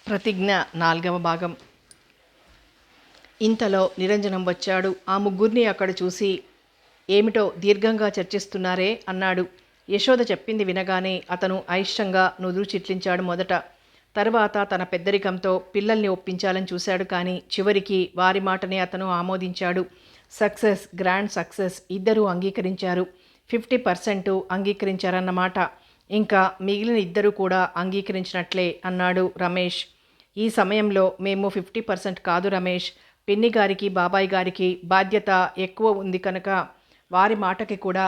ప్రతిజ్ఞ 4వ భాగం. ఇంతలో నిరంజనం వచ్చాడు. ఆ ముగ్గురిని అక్కడ చూసి, ఏమిటో దీర్ఘంగా చర్చిస్తున్నారే అన్నాడు. యశోద చెప్పింది వినగానే అతను అయిష్టంగా నుదురు చిట్లించాడు మొదట. తర్వాత తన పెద్దరికంతో పిల్లల్ని ఒప్పించాలని చూశాడు. కానీ చివరికి వారి మాటనే అతను ఆమోదించాడు. సక్సెస్, గ్రాండ్ సక్సెస్ ఇద్దరూ అంగీకరించారు. 50% అంగీకరించారన్నమాట. ఇంకా మిగిలిన ఇద్దరు కూడా అంగీకరించినట్లే అన్నాడు రమేష్. ఈ సమయంలో మేము 50% కాదు రమేష్, పిన్ని గారికి బాబాయ్ గారికి బాధ్యత ఎక్కువ ఉంది కనుక వారి మాటకి కూడా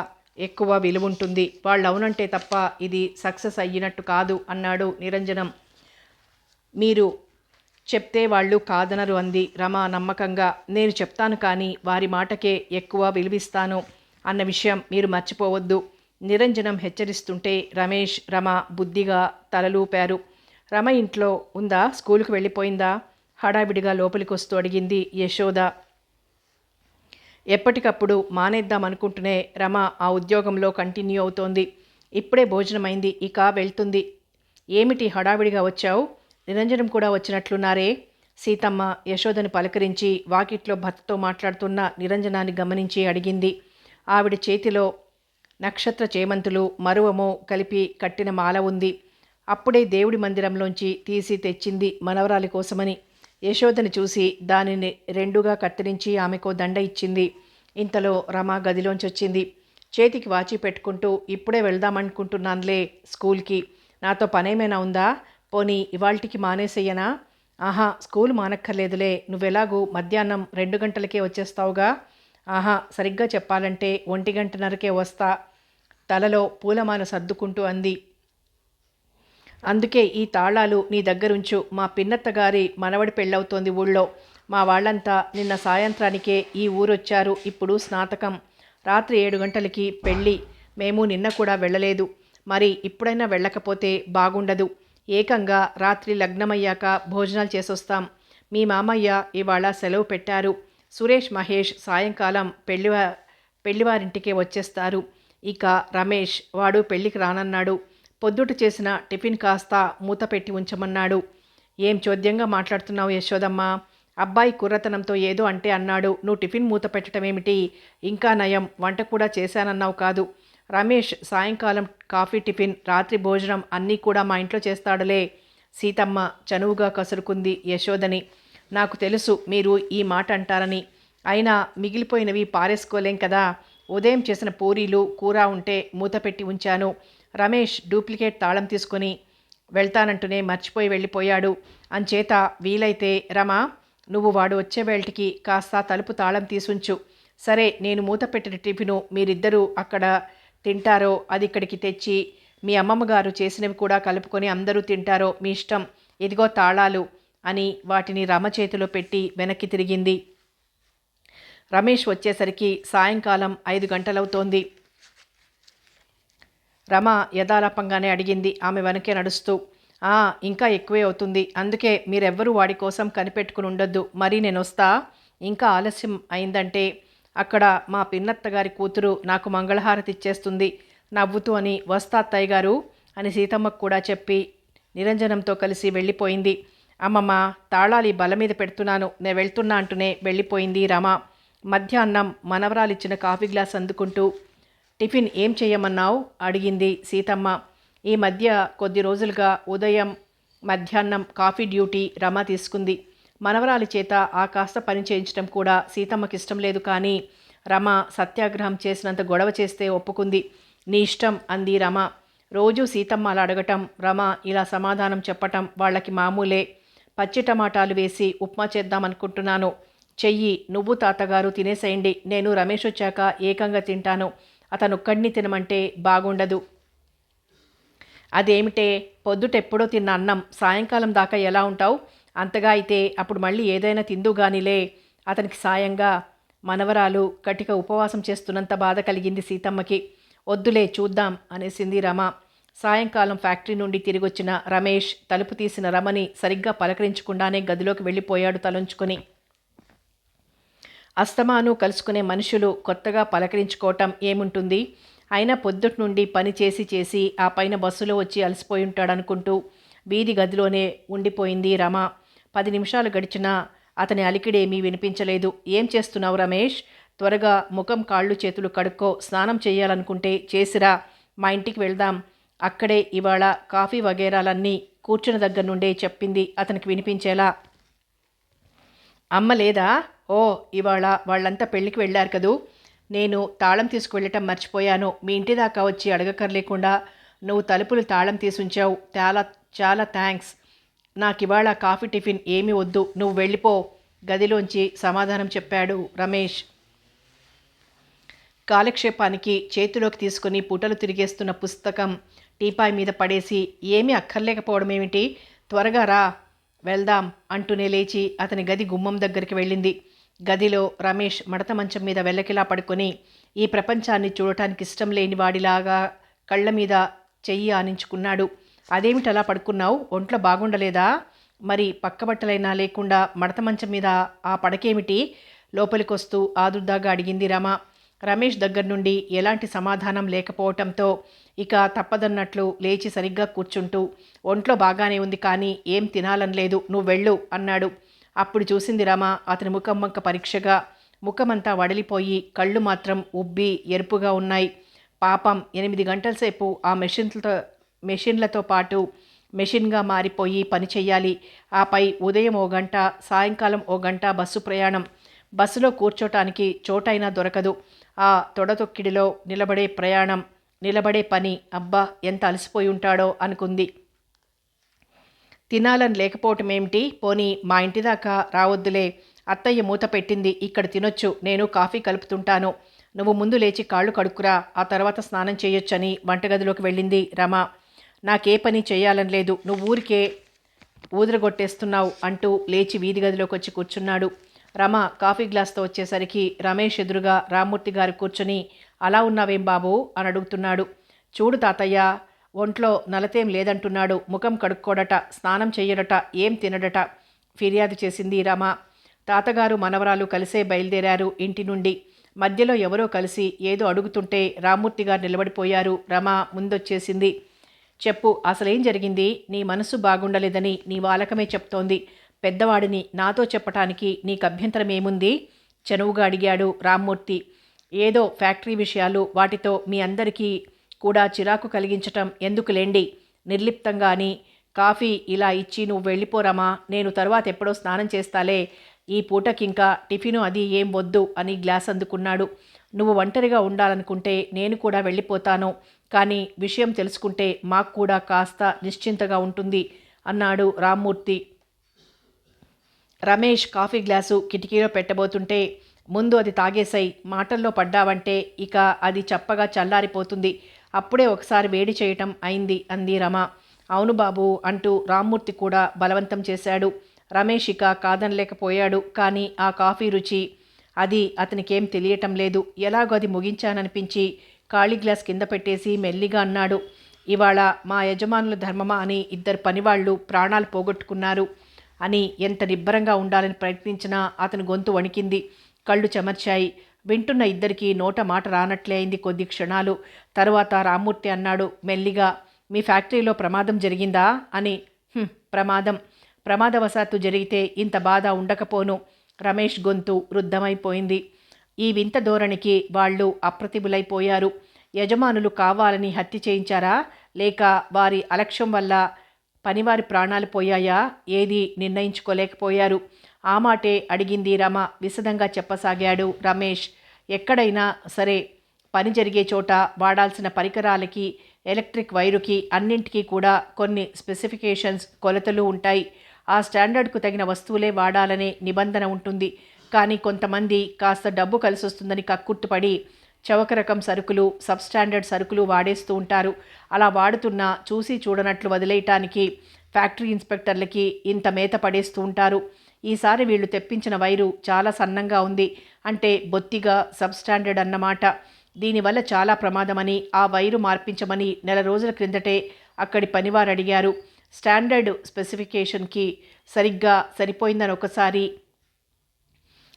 ఎక్కువ విలువ ఉంటుంది. వాళ్ళు అవునంటే తప్ప ఇది సక్సెస్ అయ్యినట్టు కాదు అన్నాడు నిరంజనం. మీరు చెప్తే వాళ్ళు కాదనరు అంది రమ నమ్మకంగా. నేను చెప్తాను కానీ వారి మాటకే ఎక్కువ విలువిస్తాను అన్న విషయం మీరు మర్చిపోవద్దు. నిరంజనం హెచ్చరిస్తుంటే రమేష్, రమ బుద్ధిగా తలలూపారు. రమ ఇంట్లో ఉందా, స్కూలుకు వెళ్ళిపోయిందా? హడావిడిగా లోపలికి వస్తూ అడిగింది యశోద. ఎప్పటికప్పుడు మానేద్దామనుకుంటూనే రమ ఆ ఉద్యోగంలో కంటిన్యూ అవుతోంది. ఇప్పుడే భోజనమైంది, ఇక వెళ్తుంది. ఏమిటి హడావిడిగా వచ్చావు? నిరంజనం కూడా వచ్చినట్లున్నారే? సీతమ్మ యశోదని పలకరించి వాకిట్లో భర్తతో మాట్లాడుతున్న నిరంజనాన్ని గమనించి అడిగింది. ఆవిడ చేతిలో నక్షత్ర చేమంతులు మరువమో కలిపి కట్టిన మాల ఉంది. అప్పుడే దేవుడి మందిరంలోంచి తీసి తెచ్చింది మనవరాలి కోసమని. యశోదని చూసి దానిని రెండుగా కత్తిరించి ఆమెకో దండ ఇచ్చింది. ఇంతలో రమ గదిలోంచి వచ్చింది. చేతికి వాచి పెట్టుకుంటూ, ఇప్పుడే వెళ్దామనుకుంటున్నానులే స్కూల్కి, నాతో పనేమైనా ఉందా? పోనీ ఇవాల్టికి మానేసెయ్యనా? ఆహా, స్కూల్ మానక్కర్లేదులే, నువ్వెలాగూ మధ్యాహ్నం 2 గంటలకే వచ్చేస్తావుగా. ఆహా, సరిగ్గా చెప్పాలంటే 1:30కే వస్తా, తలలో పూలమాల సర్దుకుంటూ అంది. అందుకే ఈ తాళాలు నీ దగ్గరుంచు. మా పిన్నత్తగారి మనవడి పెళ్ళవుతోంది ఊళ్ళో. మా వాళ్ళంతా నిన్న సాయంత్రానికే ఈ ఊరొచ్చారు. ఇప్పుడు స్నాతకం, రాత్రి 7 గంటలకి పెళ్ళి. మేము నిన్న కూడా వెళ్ళలేదు. మరి ఇప్పుడైనా వెళ్ళకపోతే బాగుండదు. ఏకంగా రాత్రి లగ్నమయ్యాక భోజనాలు చేసొస్తాం. మీ మామయ్య ఇవాళ సెలవు పెట్టారు. సురేష్, మహేష్ సాయంకాలం పెళ్లివారింటికే వచ్చేస్తారు. ఇక రమేష్, వాడు పెళ్ళికి రానన్నాడు. పొద్దుట చేసిన టిఫిన్ కాస్త మూత పెట్టి ఉంచమన్నాడు. ఏం చోద్యంగా మాట్లాడుతున్నావు యశోదమ్మ? అబ్బాయి కుర్రతనంతో ఏదో అంటే అన్నాడు, నువ్వు టిఫిన్ మూత పెట్టడం ఏమిటి? ఇంకా నయం, వంట కూడా చేశానన్నావు కాదు. రమేష్ సాయంకాలం కాఫీ, టిఫిన్, రాత్రి భోజనం అన్నీ కూడా మా ఇంట్లో చేస్తాడులే. సీతమ్మ చనువుగా కసురుకుంది యశోదని. నాకు తెలుసు మీరు ఈ మాట అంటారని. అయినా మిగిలిపోయినవి పారేసుకోలేం కదా. ఉదయం చేసిన పూరీలు, కూర ఉంటే మూత పెట్టి ఉంచాను. రమేష్ డూప్లికేట్ తాళం తీసుకొని వెళ్తానంటూనే మర్చిపోయి వెళ్ళిపోయాడు. అంచేత వీలైతే రమా, నువ్వు వాడు వచ్చే వేళటికి కాస్త తలుపు తాళం తీసుంచు. సరే, నేను మూత పెట్టిన టిఫిను మీరిద్దరూ అక్కడ తింటారో అది ఇక్కడికి తెచ్చి మీ అమ్మమ్మగారు చేసినవి కూడా కలుపుకొని అందరూ తింటారో మీ ఇష్టం. ఇదిగో తాళాలు అని వాటిని రమ చేతిలో పెట్టి వెనక్కి తిరిగింది. రమేష్ వచ్చేసరికి సాయంకాలం 5 గంటలవుతోంది. రమ యథాలాపంగానే అడిగింది ఆమె వెనకే నడుస్తూ. ఇంకా ఎక్కువే అవుతుంది. అందుకే మీరెవ్వరూ వాడి కోసం కనిపెట్టుకుని ఉండొద్దు. మరి నేను వస్తా. ఇంకా ఆలస్యం అయిందంటే అక్కడ మా పిన్నత్తగారి కూతురు నాకు మంగళహారతి ఇచ్చేస్తుంది నవ్వుతూ అని. వస్తా అత్తయ్య గారు అని సీతమ్మకు కూడా చెప్పి నిరంజనంతో కలిసి వెళ్ళిపోయింది. అమ్మమ్మ, తాళాలు ఈ బల మీద పెడుతున్నాను, నేను వెళ్తున్నా అంటూనే వెళ్ళిపోయింది రమ. మధ్యాహ్నం మనవరాలిచ్చిన కాఫీ గ్లాస్ అందుకుంటూ, టిఫిన్ ఏం చేయమన్నావు అడిగింది సీతమ్మ. ఈ మధ్య కొద్ది రోజులుగా ఉదయం, మధ్యాహ్నం కాఫీ డ్యూటీ రమ తీసుకుంది. మనవరాలి చేత ఆ కాస్త పని చేయించడం కూడా సీతమ్మకి ఇష్టం లేదు. కానీ రమ సత్యాగ్రహం చేసినంత గొడవ చేస్తే ఒప్పుకుంది. నీ ఇష్టం అంది రమ. రోజూ సీతమ్మ అలా అడగటం, రమ ఇలా సమాధానం చెప్పటం వాళ్ళకి మామూలే. పచ్చి టమాటాలు వేసి ఉప్మా చేద్దామనుకుంటున్నాను. చెయ్యి, నువ్వు తాతగారు తినేసేయండి. నేను రమేష్ వచ్చాక ఏకంగా తింటాను. అతనొక్కడిని తినమంటే బాగుండదు. అదేమిటే, పొద్దుటెప్పుడో తిన్న అన్నం సాయంకాలం దాకా ఎలా ఉంటావు? అంతగా అయితే అప్పుడు మళ్ళీ ఏదైనా తిందుగానిలే. అతనికి సాయంగా మనవరాలు కటిక ఉపవాసం చేస్తున్నంత బాధ కలిగింది సీతమ్మకి. వద్దులే, చూద్దాం అనేసింది రమ. సాయంకాలం ఫ్యాక్టరీ నుండి తిరిగొచ్చిన రమేష్ తలుపు తీసిన రమని సరిగ్గా పలకరించకుండానే గదిలోకి వెళ్ళిపోయాడు తలంచుకొని. అస్తమాను కలుసుకునే మనుషులు కొత్తగా పలకరించుకోవటం ఏముంటుంది? అయినా పొద్దుటి నుండి పని చేసి చేసి ఆ పైన బస్సులో వచ్చి అలసిపోయి ఉంటాడనుకుంటూ వీధి గదిలోనే ఉండిపోయింది రమ. 10 నిమిషాలు గడిచినా అతని అలికిడేమీ వినిపించలేదు. ఏం చేస్తున్నావు రమేష్? త్వరగా ముఖం కాళ్ళు చేతులు కడుక్కో, స్నానం చేయాలనుకుంటే చేసిరా, మా ఇంటికి వెళ్దాం. అక్కడే ఇవాళ కాఫీ వగేరాలన్నీ కూర్చున్న దగ్గర నుండే చెప్పింది అతనికి వినిపించేలా. అమ్మ లేదా? ఓ, ఇవాళ వాళ్ళంతా పెళ్ళికి వెళ్ళారు కదూ. నేను తాళం తీసుకువెళ్ళటం మర్చిపోయాను. మీ ఇంటి దాకా వచ్చి అడగక్కర్లేకుండా నువ్వు తలుపులు తాళం తీసుంచావు. చాలా చాలా థ్యాంక్స్. నాకివాళ కాఫీ టిఫిన్ ఏమీ వద్దు, నువ్వు వెళ్ళిపో, గదిలోంచి సమాధానం చెప్పాడు రమేష్. కాలక్షేపానికి చేతిలోకి తీసుకుని పుటలు తిరిగేస్తున్న పుస్తకం టీపాయ్ మీద పడేసి, ఏమీ అక్కర్లేకపోవడమేమిటి, త్వరగా రా వెళ్దాం అంటూనే లేచి అతని గది గుమ్మం దగ్గరికి వెళ్ళింది. గదిలో రమేష్ మడత మంచం మీద వెల్లకిలా పడుకొని ఈ ప్రపంచాన్ని చూడటానికి ఇష్టం లేని వాడిలాగా కళ్ళ మీద చెయ్యి ఆనించుకున్నాడు. అదేమిటలా పడుకున్నావు? ఒంట్లో బాగుండలేదా? మరి పక్కబట్టలైనా లేకుండా మడత మంచం మీద ఆ పడకేమిటి? లోపలికొస్తూ ఆదుర్దాగా అడిగింది రమ. రమేష్ దగ్గర నుండి ఎలాంటి సమాధానం లేకపోవటంతో ఇక తప్పదన్నట్లు లేచి సరిగ్గా కూర్చుంటూ, ఒంట్లో బాగానే ఉంది కానీ ఏం తినాలని లేదు, నువ్వు వెళ్ళు అన్నాడు. అప్పుడు చూసింది రమ అతని ముఖం వంక పరీక్షగా. ముఖమంతా వడలిపోయి కళ్ళు మాత్రం ఉబ్బి ఎరుపుగా ఉన్నాయి. పాపం 8 గంటల సేపు ఆ మెషిన్లతో పాటు మెషిన్గా మారిపోయి పని చెయ్యాలి. ఆపై ఉదయం 1 గంట, సాయంకాలం 1 గంట బస్సు ప్రయాణం. బస్సులో కూర్చోటానికి చోటైనా దొరకదు. ఆ తొడతొక్కిడిలో నిలబడే ప్రయాణం, నిలబడే పని. అబ్బా, ఎంత అలసిపోయి ఉంటాడో అనుకుంది. తినాలని లేకపోవటమేమిటి? పోనీ మా ఇంటి దాకా రావద్దులే, అత్తయ్య మూత పెట్టింది, ఇక్కడ తినొచ్చు, నేను కాఫీ కలుపుతుంటాను, నువ్వు ముందు లేచి కాళ్ళు కడుక్కురా, ఆ తర్వాత స్నానం చేయొచ్చని వంటగదిలోకి వెళ్ళింది రమ. నాకే పని చేయాలని లేదు, నువ్వు ఊరికే ఊదరగొట్టేస్తున్నావు అంటూ లేచి వీధి గదిలోకి వచ్చి కూర్చున్నాడు. రమ కాఫీ గ్లాస్తో వచ్చేసరికి రమేష్ ఎదురుగా రామ్మూర్తి గారు కూర్చొని, అలా ఉన్నావేం బాబు అని అడుగుతున్నాడు. చూడు తాతయ్య, ఒంట్లో నలతేం లేదంటున్నాడు, ముఖం కడుక్కోడట, స్నానం చెయ్యడట, ఏం తినడట ఫిర్యాదు చేసింది రమ. తాతగారు మనవరాలు కలిసే బయలుదేరారు ఇంటి నుండి. మధ్యలో ఎవరో కలిసి ఏదో అడుగుతుంటే రామ్మూర్తి గారు నిలబడిపోయారు. రమ ముందొచ్చేసింది. చెప్పు, అసలేం జరిగింది? నీ మనసు బాగుండలేదని నీ వాలకమే చెప్తోంది. పెద్దవాడిని, నాతో చెప్పటానికి నీకు అభ్యంతరం ఏముంది? చనువుగా అడిగాడు రామ్మూర్తి. ఏదో ఫ్యాక్టరీ విషయాలు, వాటితో మీ అందరికీ కూడా చిరాకు కలిగించటం ఎందుకులేండి, నిర్లిప్తంగా అని కాఫీ ఇలా ఇచ్చి నువ్వు వెళ్ళిపోరమా, నేను తరువాత ఎప్పుడో స్నానం చేస్తాలే, ఈ పూటకింకా టిఫిను అది ఏం వద్దు అని గ్లాస్ అందుకున్నాడు. నువ్వు ఒంటరిగా ఉండాలనుకుంటే నేను కూడా వెళ్ళిపోతాను, కానీ విషయం తెలుసుకుంటే మాకు కూడా కాస్త నిశ్చింతగా ఉంటుంది అన్నాడు రామ్మూర్తి. రమేష్ కాఫీ గ్లాసు కిటికీలో పెట్టబోతుంటే, ముందు అది తాగేసై, మాటల్లో పడ్డావంటే ఇక అది చప్పగా చల్లారిపోతుంది, అప్పుడే ఒకసారి వేడి చేయటం అయింది అంది రమ. అవును బాబు అంటూ రామ్మూర్తి కూడా బలవంతం చేశాడు. రమేష్ ఇక కాదనలేకపోయాడు. కానీ ఆ కాఫీ రుచి అది అతనికేం తెలియటం లేదు. ఎలాగో అది ముగించాననిపించి ఖాళీ గ్లాస్ కింద పెట్టేసి మెల్లిగా అన్నాడు, ఇవాళ మా యజమానుల ధర్మమా అని 2 పనివాళ్లు ప్రాణాలు పోగొట్టుకున్నారు అని ఎంత నిబ్బరంగా ఉండాలని ప్రయత్నించినా అతని గొంతు వణికింది, కళ్ళు చెమర్చాయి. వింటున్న ఇద్దరికీ నోట మాట రానట్లే అయింది కొద్ది క్షణాలు. తరువాత రామ్మూర్తి అన్నాడు మెల్లిగా, మీ ఫ్యాక్టరీలో ప్రమాదం జరిగిందా అని. ప్రమాదవశాత్తు జరిగితే ఇంత బాధ ఉండకపోను. రమేష్ గొంతు రుద్ధమైపోయింది. ఈ వింత ధోరణికి వాళ్ళు అప్రతిభులైపోయారు. యజమానులు కావాలని హత్య చేయించారా, లేక వారి అలక్ష్యం వల్ల పనివారి ప్రాణాలు పోయాయా? ఏది నిర్ణయించుకోలేకపోయారు. ఆ మాటే అడిగింది రమ. విశదంగా చెప్పసాగాడు రమేష్. ఎక్కడైనా సరే పని జరిగే చోట వాడాల్సిన పరికరాలకి, ఎలక్ట్రిక్ వైరుకి అన్నింటికీ కూడా కొన్ని స్పెసిఫికేషన్స్, కొలతలు ఉంటాయి. ఆ స్టాండర్డ్కు తగిన వస్తువులే వాడాలనే నిబంధన ఉంటుంది. కానీ కొంతమంది కాస్త డబ్బు కలిసొస్తుందని కక్కుర్తుపడి చవక రకం సరుకులు, సబ్స్టాండర్డ్ సరుకులు వాడేస్తూ ఉంటారు. అలా వాడుతున్నా చూసి చూడనట్లు వదిలేయటానికి ఫ్యాక్టరీ ఇన్స్పెక్టర్లకి ఇంత మేత పడేస్తూ ఉంటారు. ఈసారి వీళ్ళు తెప్పించిన వైరు చాలా సన్నంగా ఉంది, అంటే బొత్తిగా సబ్స్టాండర్డ్ అన్నమాట. దీనివల్ల చాలా ప్రమాదమని ఆ వైరు మార్పించమని 4 రోజుల క్రిందటే అక్కడి పనివారు అడిగారు. స్టాండర్డ్ స్పెసిఫికేషన్కి సరిగ్గా సరిపోయిందని ఒకసారి,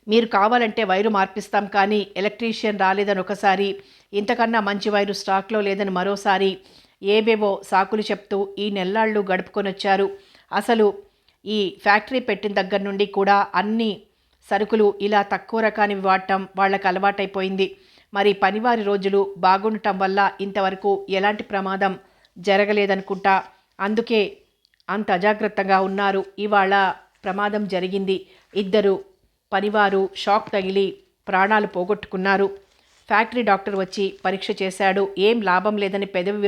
మీరు కావాలంటే వైరు మార్పిస్తాం కానీ ఎలక్ట్రీషియన్ రాలేదని ఒకసారి, ఇంతకన్నా మంచి వైరు స్టాక్లో లేదని మరోసారి, ఏవేవో సాకులు చెప్తూ ఈ నెల్లాళ్ళు గడుపుకొనొచ్చారు. అసలు ఈ ఫ్యాక్టరీ పెట్టిన దగ్గర నుండి కూడా అన్ని సరుకులు ఇలా తక్కువ రకానివి వాడటం వాళ్ళకు అలవాటైపోయింది. మరి పనివారి రోజులు బాగుండటం వల్ల ఇంతవరకు ఎలాంటి ప్రమాదం జరగలేదనుకుంటా. అందుకే అంత అజాగ్రత్తగా ఉన్నారు. ఇవాళ ప్రమాదం జరిగింది. ఇద్దరు పనివారు షాక్ తగిలి ప్రాణాలు పోగొట్టుకున్నారు. ఫ్యాక్టరీ డాక్టర్ వచ్చి పరీక్ష చేశాడు. ఏం లాభం లేదని పెదవి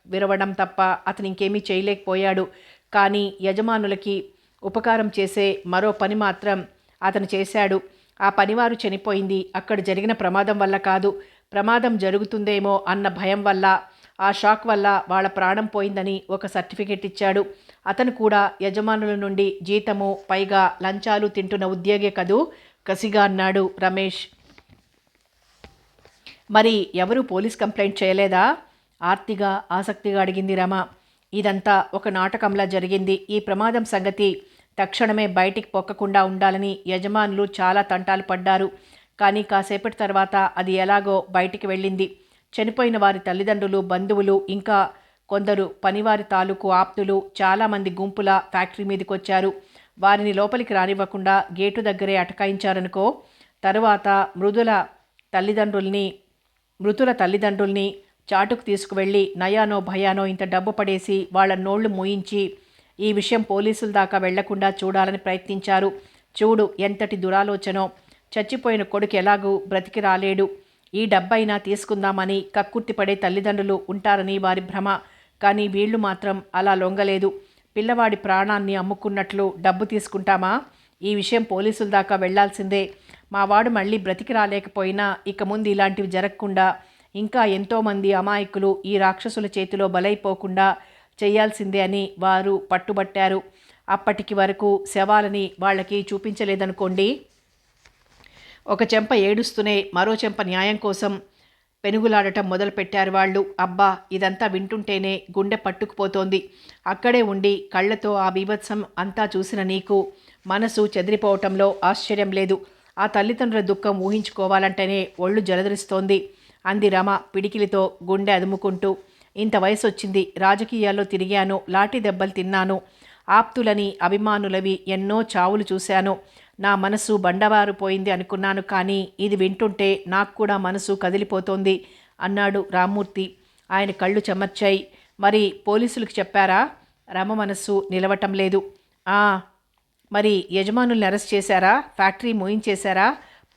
విరవడం తప్ప అతను ఇంకేమీ చేయలేకపోయాడు. కానీ యజమానులకి ఉపకారం చేసే మరో పని మాత్రం అతను చేశాడు. ఆ పనివారు చనిపోయింది అక్కడ జరిగిన ప్రమాదం వల్ల కాదు, ప్రమాదం జరుగుతుందేమో అన్న భయం వల్ల, ఆ షాక్ వల్ల వాళ్ళ ప్రాణం పోయిందని ఒక సర్టిఫికెట్ ఇచ్చాడు. అతను కూడా యజమానుల నుండి జీతము పైగా లంచాలు తింటున్న ఉద్యోగే కదూ, కసిగా అన్నాడు రమేష్. మరి ఎవరు పోలీస్ కంప్లైంట్ చేయలేదా? ఆర్తిగా ఆసక్తిగా అడిగింది రమ. ఇదంతా ఒక నాటకంలా జరిగింది. ఈ ప్రమాదం సంగతి తక్షణమే బయటికి పొక్కకుండా ఉండాలని యజమానులు చాలా తంటాలు పడ్డారు. కానీ కాసేపటి తర్వాత అది ఎలాగో బయటికి వెళ్ళింది. చనిపోయిన వారి తల్లిదండ్రులు, బంధువులు, ఇంకా కొందరు పనివారి తాలూకు ఆప్తులు చాలామంది గుంపుల ఫ్యాక్టరీ మీదకి వచ్చారు. వారిని లోపలికి రానివ్వకుండా గేటు దగ్గరే అటకాయించారనుకో. తరువాత మృతుల తల్లిదండ్రుల్ని చాటుకు తీసుకువెళ్ళి నయానో భయానో ఇంత డబ్బు పడేసి వాళ్ళ నోళ్లు మూయించి ఈ విషయం పోలీసుల దాకా వెళ్లకుండా చూడాలని ప్రయత్నించారు. చూడు ఎంతటి దురాలోచనో. చచ్చిపోయిన కొడుకు ఎలాగూ బ్రతికి రాలేడు, ఈ డబ్బైనా తీసుకుందామని కక్కుర్తిపడే తల్లిదండ్రులు ఉంటారని వారి భ్రమ. కానీ వీళ్లు మాత్రం అలా లొంగలేదు. పిల్లవాడి ప్రాణాన్ని అమ్ముకున్నట్లు డబ్బు తీసుకుంటామా? ఈ విషయం పోలీసుల దాకా వెళ్లాల్సిందే. మావాడు మళ్ళీ బ్రతికి రాలేకపోయినా ఇక ముందు ఇలాంటివి జరగకుండా, ఇంకా ఎంతోమంది అమాయకులు ఈ రాక్షసుల చేతిలో బలైపోకుండా చేయాల్సిందే అని వారు పట్టుబట్టారు. అప్పటికి వరకు శవాలని వాళ్ళకి చూపించలేదనుకోండి. ఒక చెంప ఏడుస్తూనే మరో చెంప న్యాయం కోసం పెనుగులాడటం మొదలుపెట్టారు వాళ్ళు. అబ్బా, ఇదంతా వింటుంటేనే గుండె పట్టుకుపోతోంది. అక్కడే ఉండి కళ్ళతో ఆ బీభత్సం అంతా చూసిన నీకు మనసు చెదిరిపోవటంలో ఆశ్చర్యం లేదు. ఆ తల్లిదండ్రుల దుఃఖం ఊహించుకోవాలంటేనే ఒళ్ళు జలధరిస్తోంది అంది రమ పిడికిలితో గుండె అదుముకుంటూ. ఇంత వయసు వచ్చింది, రాజకీయాల్లో తిరిగాను, లాఠీ దెబ్బలు తిన్నాను, ఆప్తులని అభిమానులవి ఎన్నో చావులు చూశాను. నా మనసు బండవారిపోయింది అనుకున్నాను. కానీ ఇది వింటుంటే నాకు కూడా మనసు కదిలిపోతోంది అన్నాడు రామ్మూర్తి. ఆయన కళ్ళు చెమర్చాయి. మరి పోలీసులకు చెప్పారా? రమ మనస్సు నిలవటం లేదు. మరి యజమానుల్ని అరెస్ట్ చేశారా? ఫ్యాక్టరీ మూయించేశారా?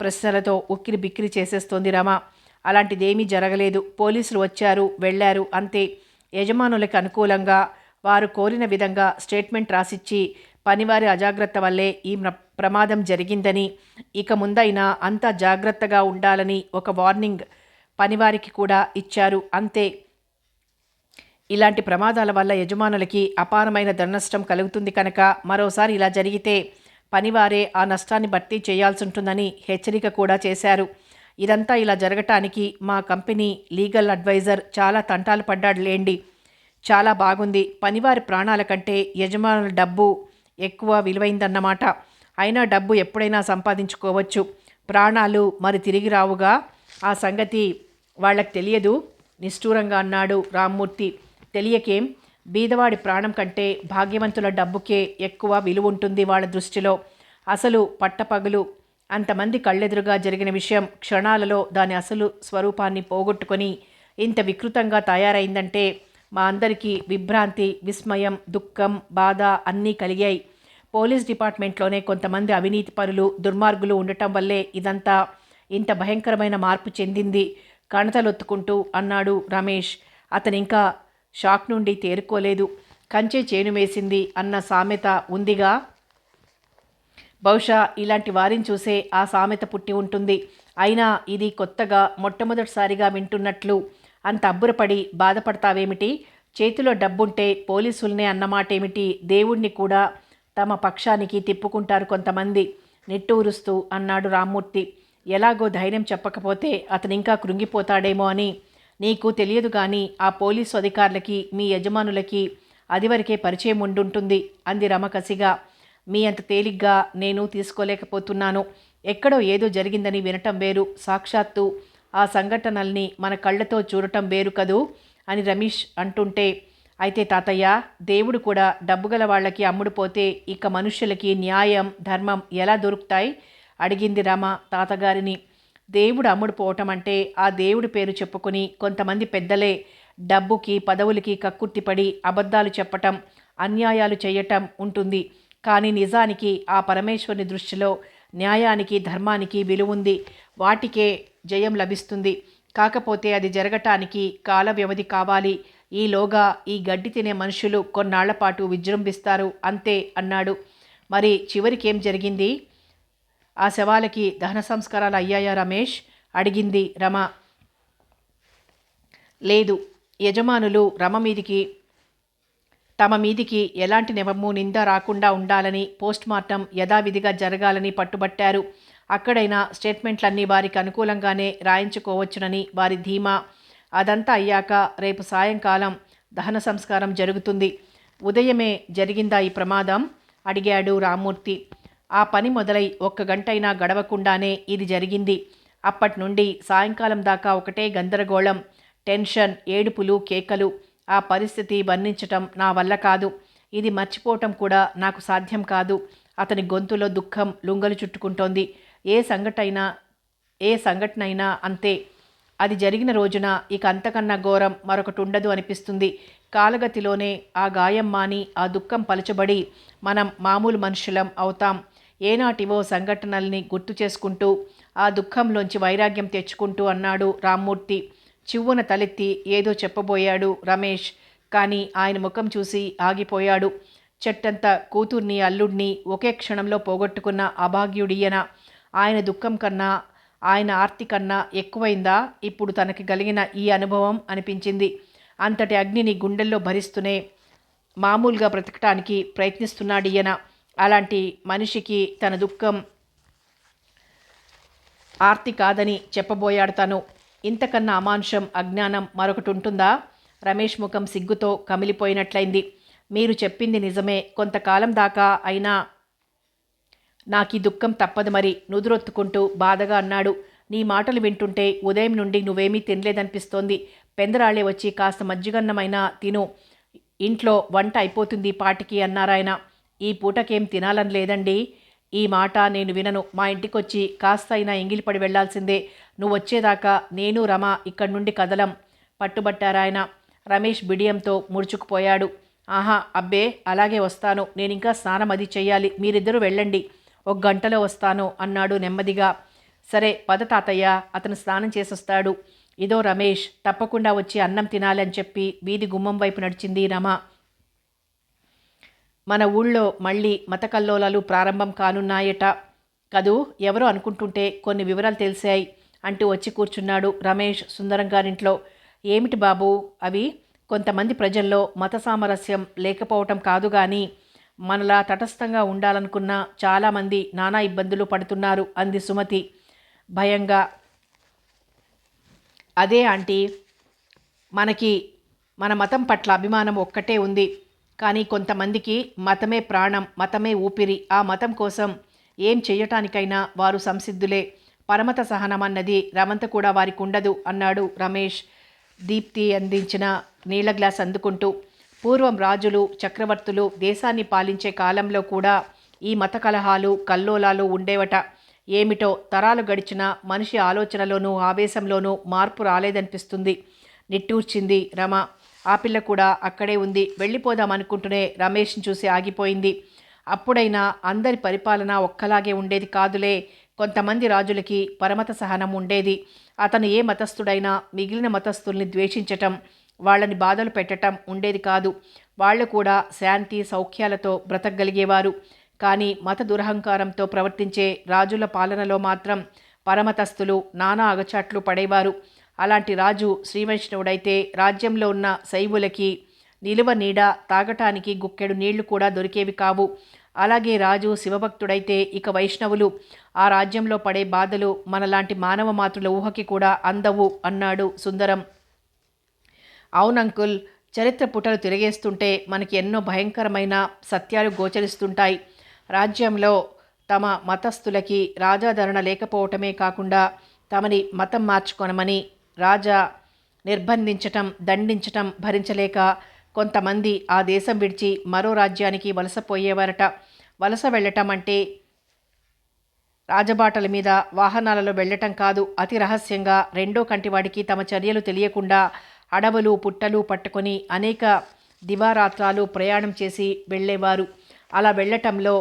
ప్రశ్నలతో ఉక్కిరి బిక్కిరి చేసేస్తోంది రమ. అలాంటిదేమీ జరగలేదు. పోలీసులు వచ్చారు, వెళ్ళారు, అంతే. యజమానులకు అనుకూలంగా వారు కోరిన విధంగా స్టేట్మెంట్ రాసిచ్చి పనివారి అజాగ్రత్త వల్లే ఈ ప్రమాదం జరిగిందని, ఇక ముందైనా అంతా జాగ్రత్తగా ఉండాలని ఒక వార్నింగ్ పనివారికి కూడా ఇచ్చారు, అంతే. ఇలాంటి ప్రమాదాల వల్ల యజమానులకి అపారమైన ధననష్టం కలుగుతుంది కనుక మరోసారి ఇలా జరిగితే పనివారే ఆ నష్టాన్ని భర్తీ చేయాల్సి ఉంటుందని హెచ్చరిక కూడా చేశారు. ఇదంతా ఇలా జరగటానికి మా కంపెనీ లీగల్ అడ్వైజర్ చాలా తంటాలు పడ్డాడు లేండి. చాలా బాగుంది. పనివారి ప్రాణాల కంటే యజమానుల డబ్బు ఎక్కువ విలువైందన్నమాట. అయినా డబ్బు ఎప్పుడైనా సంపాదించుకోవచ్చు, ప్రాణాలు మరి తిరిగి రావుగా. ఆ సంగతి వాళ్ళకి తెలియదు నిష్ఠూరంగా అన్నాడు రామ్మూర్తి. తెలియకేం, బీదవాడి ప్రాణం కంటే భాగ్యవంతుల డబ్బుకే ఎక్కువ విలువ ఉంటుంది వాళ్ళ దృష్టిలో. అసలు పట్టపగలు అంతమంది కళ్ళెదురుగా జరిగిన విషయం క్షణాలలో దాని అసలు స్వరూపాన్ని పోగొట్టుకొని ఇంత వికృతంగా తయారైందంటే మా అందరికీ విభ్రాంతి, విస్మయం, దుఃఖం, బాధ అన్నీ కలిగాయి. పోలీస్ డిపార్ట్మెంట్లోనే కొంతమంది అవినీతి పరులు, దుర్మార్గులు ఉండటం వల్లే ఇదంతా ఇంత భయంకరమైన మార్పు చెందింది కణతలొత్తుకుంటూ అన్నాడు రమేష్. అతనింకా షాక్ నుండి తేరుకోలేదు. కంచె చేను వేసింది అన్న సామెత ఉందిగా, బహుశా ఇలాంటి వారిని చూసే ఆ సామెత పుట్టి ఉంటుంది. అయినా ఇది కొత్తగా మొట్టమొదటిసారిగా వింటున్నట్లు అంత అబ్బురపడి బాధపడతావేమిటి? చేతిలో డబ్బుంటే పోలీసుల్నే అన్నమాటేమిటి? దేవుణ్ణి కూడా తమ పక్షానికి తిప్పుకుంటారు కొంతమంది నిట్టూరుస్తూ అన్నాడు రామ్మూర్తి. ఎలాగో ధైర్యం చెప్పకపోతే అతనింకా కృంగిపోతాడేమో అని. నీకు తెలియదు కానీ ఆ పోలీసు అధికారులకి మీ యజమానులకి అదివరకే పరిచయం ఉండుంటుంది అంది రమ కసిగా. మీ అంత తేలిగ్గా నేను తీసుకోలేకపోతున్నాను. ఎక్కడో ఏదో జరిగిందని వినటం వేరు, సాక్షాత్తు ఆ సంఘటనల్ని మన కళ్ళతో చూడటం వేరు కదూ అని రమేష్ అంటుంటే, అయితే తాతయ్య, దేవుడు కూడా డబ్బు గల వాళ్ళకి అమ్ముడుపోతే ఇక మనుష్యులకి న్యాయం ధర్మం ఎలా దొరుకుతాయి అడిగింది రమ తాతగారిని. దేవుడు అమ్ముడుపోవటం అంటే ఆ దేవుడి పేరు చెప్పుకొని కొంతమంది పెద్దలే డబ్బుకి పదవులకి కక్కుర్తిపడి అబద్ధాలు చెప్పటం అన్యాయాలు చేయటం ఉంటుంది. కానీ నిజానికి ఆ పరమేశ్వరుని దృష్టిలో న్యాయానికి ధర్మానికి విలువుంది. వాటికే జయం లభిస్తుంది. కాకపోతే అది జరగటానికి కాల వ్యవధి కావాలి. ఈలోగా ఈ గడ్డి తినే మనుషులు కొన్నాళ్లపాటు విజృంభిస్తారు అంతే అన్నాడు. మరి చివరికేం జరిగింది? ఆ శవాలకి దహన సంస్కారాలు అయ్యాయా రమేష్ అడిగింది రమ. లేదు. యజమానులు తమ మీదికి ఎలాంటి నెపము నింద రాకుండా ఉండాలని పోస్ట్మార్టం యథావిధిగా జరగాలని పట్టుబట్టారు. అక్కడైనా స్టేట్మెంట్లన్నీ వారికి అనుకూలంగానే రాయించుకోవచ్చునని వారి ధీమా. అదంతా అయ్యాక రేపు సాయంకాలం దహన సంస్కారం జరుగుతుంది. ఉదయమే జరిగిందా ఈ ప్రమాదం అడిగాడు రామ్మూర్తి. ఆ పని మొదలై 1 గంటైనా గడవకుండానే ఇది జరిగింది. అప్పటి నుండి సాయంకాలం దాకా ఒకటే గందరగోళం, టెన్షన్, ఏడుపులు, కేకలు. ఆ పరిస్థితి వర్ణించటం నా వల్ల కాదు. ఇది మర్చిపోవటం కూడా నాకు సాధ్యం కాదు. అతని గొంతులో దుఃఖం లుంగలు చుట్టుకుంటోంది. ఏ సంఘటనైనా అంతే. అది జరిగిన రోజున ఇక అంతకన్నా ఘోరం మరొకటి ఉండదు అనిపిస్తుంది. కాలగతిలోనే ఆ గాయం మాని ఆ దుఃఖం పలుచబడి మనం మామూలు మనుషులం అవుతాం. ఏనాటివో సంఘటనల్ని గుర్తు చేసుకుంటూ ఆ దుఃఖంలోంచి వైరాగ్యం తెచ్చుకుంటూ అన్నాడు రామ్మూర్తి. చివ్వున తలెత్తి ఏదో చెప్పబోయాడు రమేష్. కానీ ఆయన ముఖం చూసి ఆగిపోయాడు. చెట్టంత కూతుర్ని అల్లుడిని ఒకే క్షణంలో పోగొట్టుకున్న అభాగ్యుడియన. ఆయన దుఃఖం కన్నా ఆయన ఆర్తి కన్నా ఎక్కువైందా ఇప్పుడు తనకి కలిగిన ఈ అనుభవం అనిపించింది. అంతటి అగ్నిని గుండెల్లో భరిస్తూనే మామూలుగా బ్రతకటానికి ప్రయత్నిస్తున్నాడియన. అలాంటి మనిషికి తన దుఃఖం ఆర్తి కాదని చెప్పబోయాడు తను. ఇంతకన్నా అమానుషం అజ్ఞానం మరొకటి ఉంటుందా? రమేష్ ముఖం సిగ్గుతో కమిలిపోయినట్లయింది. మీరు చెప్పింది నిజమే. కొంతకాలం దాకా అయినా నాకీ దుఃఖం తప్పదు మరి నుదురొత్తుకుంటూ బాధగా అన్నాడు. నీ మాటలు వింటుంటే ఉదయం నుండి నువ్వేమీ తినలేదనిపిస్తోంది. పెందరాళ్లే వచ్చి కాస్త మజ్జిగన్నమైనా తిను. ఇంట్లో వంట అయిపోతుంది పాటికి అన్నారాయన. ఈ పూటకేం తినాలని లేదండి. ఈ మాట నేను వినను. మా ఇంటికొచ్చి కాస్త అయినా ఎంగిలిపడి వెళ్లాల్సిందే. నువ్వొచ్చేదాకా నేను రమ ఇక్కడి నుండి కదలం పట్టుబట్టారాయన. రమేష్ బిడియంతో ముడుచుకుపోయాడు. ఆహా, అబ్బే, అలాగే వస్తాను. నేనింకా స్నానం అది చెయ్యాలి. మీరిద్దరూ వెళ్ళండి. 1 గంటలో వస్తాను అన్నాడు నెమ్మదిగా. సరే పద తాతయ్య, అతను స్నానం చేసొస్తాడు. ఇదో రమేష్ తప్పకుండా వచ్చి అన్నం తినాలి అని చెప్పి వీధి గుమ్మం వైపు నడిచింది రమ. మన ఊళ్ళో మళ్ళీ మతకల్లోలాలు ప్రారంభం కానున్నాయట కదూ, ఎవరో అనుకుంటుంటే కొన్ని వివరాలు తెలిసాయి అంటూ వచ్చి కూర్చున్నాడు రమేష్ సుందరం గారింట్లో. ఏమిటి బాబు అవి? కొంతమంది ప్రజల్లో మత సామరస్యం లేకపోవటం కాదు గాని మనలా తటస్థంగా ఉండాలనుకున్న చాలామంది నానా ఇబ్బందులు పడుతున్నారు అంది సుమతి భయంగా. అదే ఆంటీ, మనకి మన మతం పట్ల అభిమానం ఒక్కటే ఉంది. కానీ కొంతమందికి మతమే ప్రాణం, మతమే ఊపిరి. ఆ మతం కోసం ఏం చెయ్యటానికైనా వారు సంసిద్ధులే. పరమత సహనం అన్నది రవంత కూడా వారికి ఉండదు అన్నాడు రమేష్ దీప్తి అందించిన నీళ్ల గ్లాస్ అందుకుంటూ. పూర్వం రాజులు చక్రవర్తులు దేశాన్ని పాలించే కాలంలో కూడా ఈ మత కలహాలు కల్లోలాలు ఉండేవట. ఏమిటో తరాలు గడిచిన మనిషి ఆలోచనలోనూ ఆవేశంలోనూ మార్పు రాలేదనిపిస్తుంది నిట్టూర్చింది రమ. ఆ పిల్ల కూడా అక్కడే ఉంది. వెళ్ళిపోదామనుకుంటూనే రమేష్ని చూసి ఆగిపోయింది. అప్పుడైనా అందరి పరిపాలన ఒక్కలాగే ఉండేది కాదులే. కొంతమంది రాజులకి పరమత సహనం ఉండేది. అతను ఏ మతస్థుడైనా మిగిలిన మతస్థుల్ని ద్వేషించటం, వాళ్ళని బాధలు పెట్టటం ఉండేది కాదు. వాళ్ళు కూడా శాంతి సౌఖ్యాలతో బ్రతకగలిగేవారు. కానీ మత దురహంకారంతో ప్రవర్తించే రాజుల పాలనలో మాత్రం పరమతస్థులు నానా అగచాట్లు పడేవారు. అలాంటి రాజు శ్రీవైష్ణవుడైతే రాజ్యంలో ఉన్న శైవులకి నిలువ నీడ తాగటానికి గుక్కెడు నీళ్లు కూడా దొరికేవి కావు. అలాగే రాజు శివభక్తుడైతే ఇక వైష్ణవులు ఆ రాజ్యంలో పడే బాధలు మనలాంటి మానవ మాతృల ఊహకి కూడా అందవు అన్నాడు సుందరం. అవునంకుల్, చరిత్ర పుటలు తిరిగేస్తుంటే మనకి ఎన్నో భయంకరమైన సత్యాలు గోచరిస్తుంటాయి. రాజ్యంలో తమ మతస్థులకి రాజాదరణ లేకపోవటమే కాకుండా తమని మతం మార్చుకొనమని రాజా నిర్బంధించటం, దండించటం భరించలేక కొంతమంది ఆ దేశం విడిచి మరో రాజ్యానికి వలసపోయేవారట. వలస వెళ్ళటం అంటే రాజబాటల మీద వాహనాలలో వెళ్ళటం కాదు. అతి రహస్యంగా రెండో కంటివాడికి తమ చర్యలు తెలియకుండా అడవులు పుట్టలు పట్టుకొని అనేక దివారాత్రాలు ప్రయాణం చేసి వెళ్ళేవారు. అలా వెళ్ళటంలో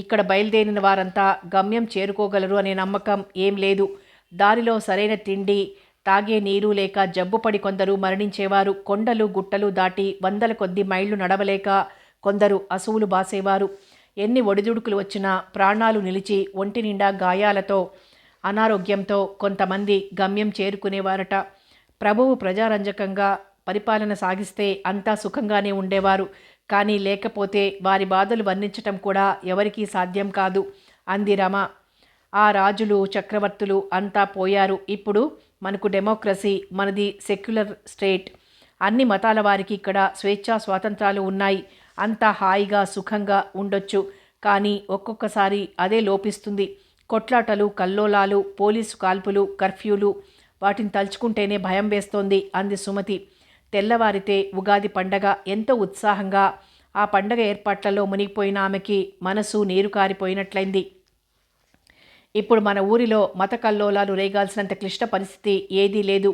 ఇక్కడ బయలుదేరిన వారంతా గమ్యం చేరుకోగలరు అనే నమ్మకం ఏం లేదు. దారిలో సరైన తిండి, తాగే నీరు లేక జబ్బుపడి కొందరు మరణించేవారు. కొండలు గుట్టలు దాటి వందల కొద్ది మైళ్ళు నడవలేక కొందరు అసువులు బాసేవారు. ఎన్ని ఒడిదుడుకులు వచ్చినా ప్రాణాలు నిలిచి ఒంటి నిండా గాయాలతో అనారోగ్యంతో కొంతమంది గమ్యం చేరుకునేవారట. ప్రభువు ప్రజారంజకంగా పరిపాలన సాగిస్తే అంతా సుఖంగానే ఉండేవారు. కానీ లేకపోతే వారి బాధలు వర్ణించటం కూడా ఎవరికీ సాధ్యం కాదు అంది రమ. ఆ రాజులు చక్రవర్తులు అంతా పోయారు. ఇప్పుడు మనకు డెమోక్రసీ, మనది సెక్యులర్ స్టేట్. అన్ని మతాల వారికి ఇక్కడ స్వేచ్ఛా స్వాతంత్రాలు ఉన్నాయి. అంతా హాయిగా సుఖంగా ఉండొచ్చు. కానీ ఒక్కొక్కసారి అదే లోపిస్తుంది. కొట్లాటలు, కల్లోలాలు, పోలీసు కాల్పులు, కర్ఫ్యూలు, వాటిని తలుచుకుంటేనే భయం వేస్తోంది అంది సుమతి. తెల్లవారితే ఉగాది పండగ. ఎంతో ఉత్సాహంగా ఆ పండగ ఏర్పాట్లలో మునిగిపోయిన ఆమెకి మనసు నీరు కారిపోయినట్లయింది. ఇప్పుడు మన ఊరిలో మత కల్లోలాలు రేగాల్సినంత క్లిష్ట పరిస్థితి ఏదీ లేదు.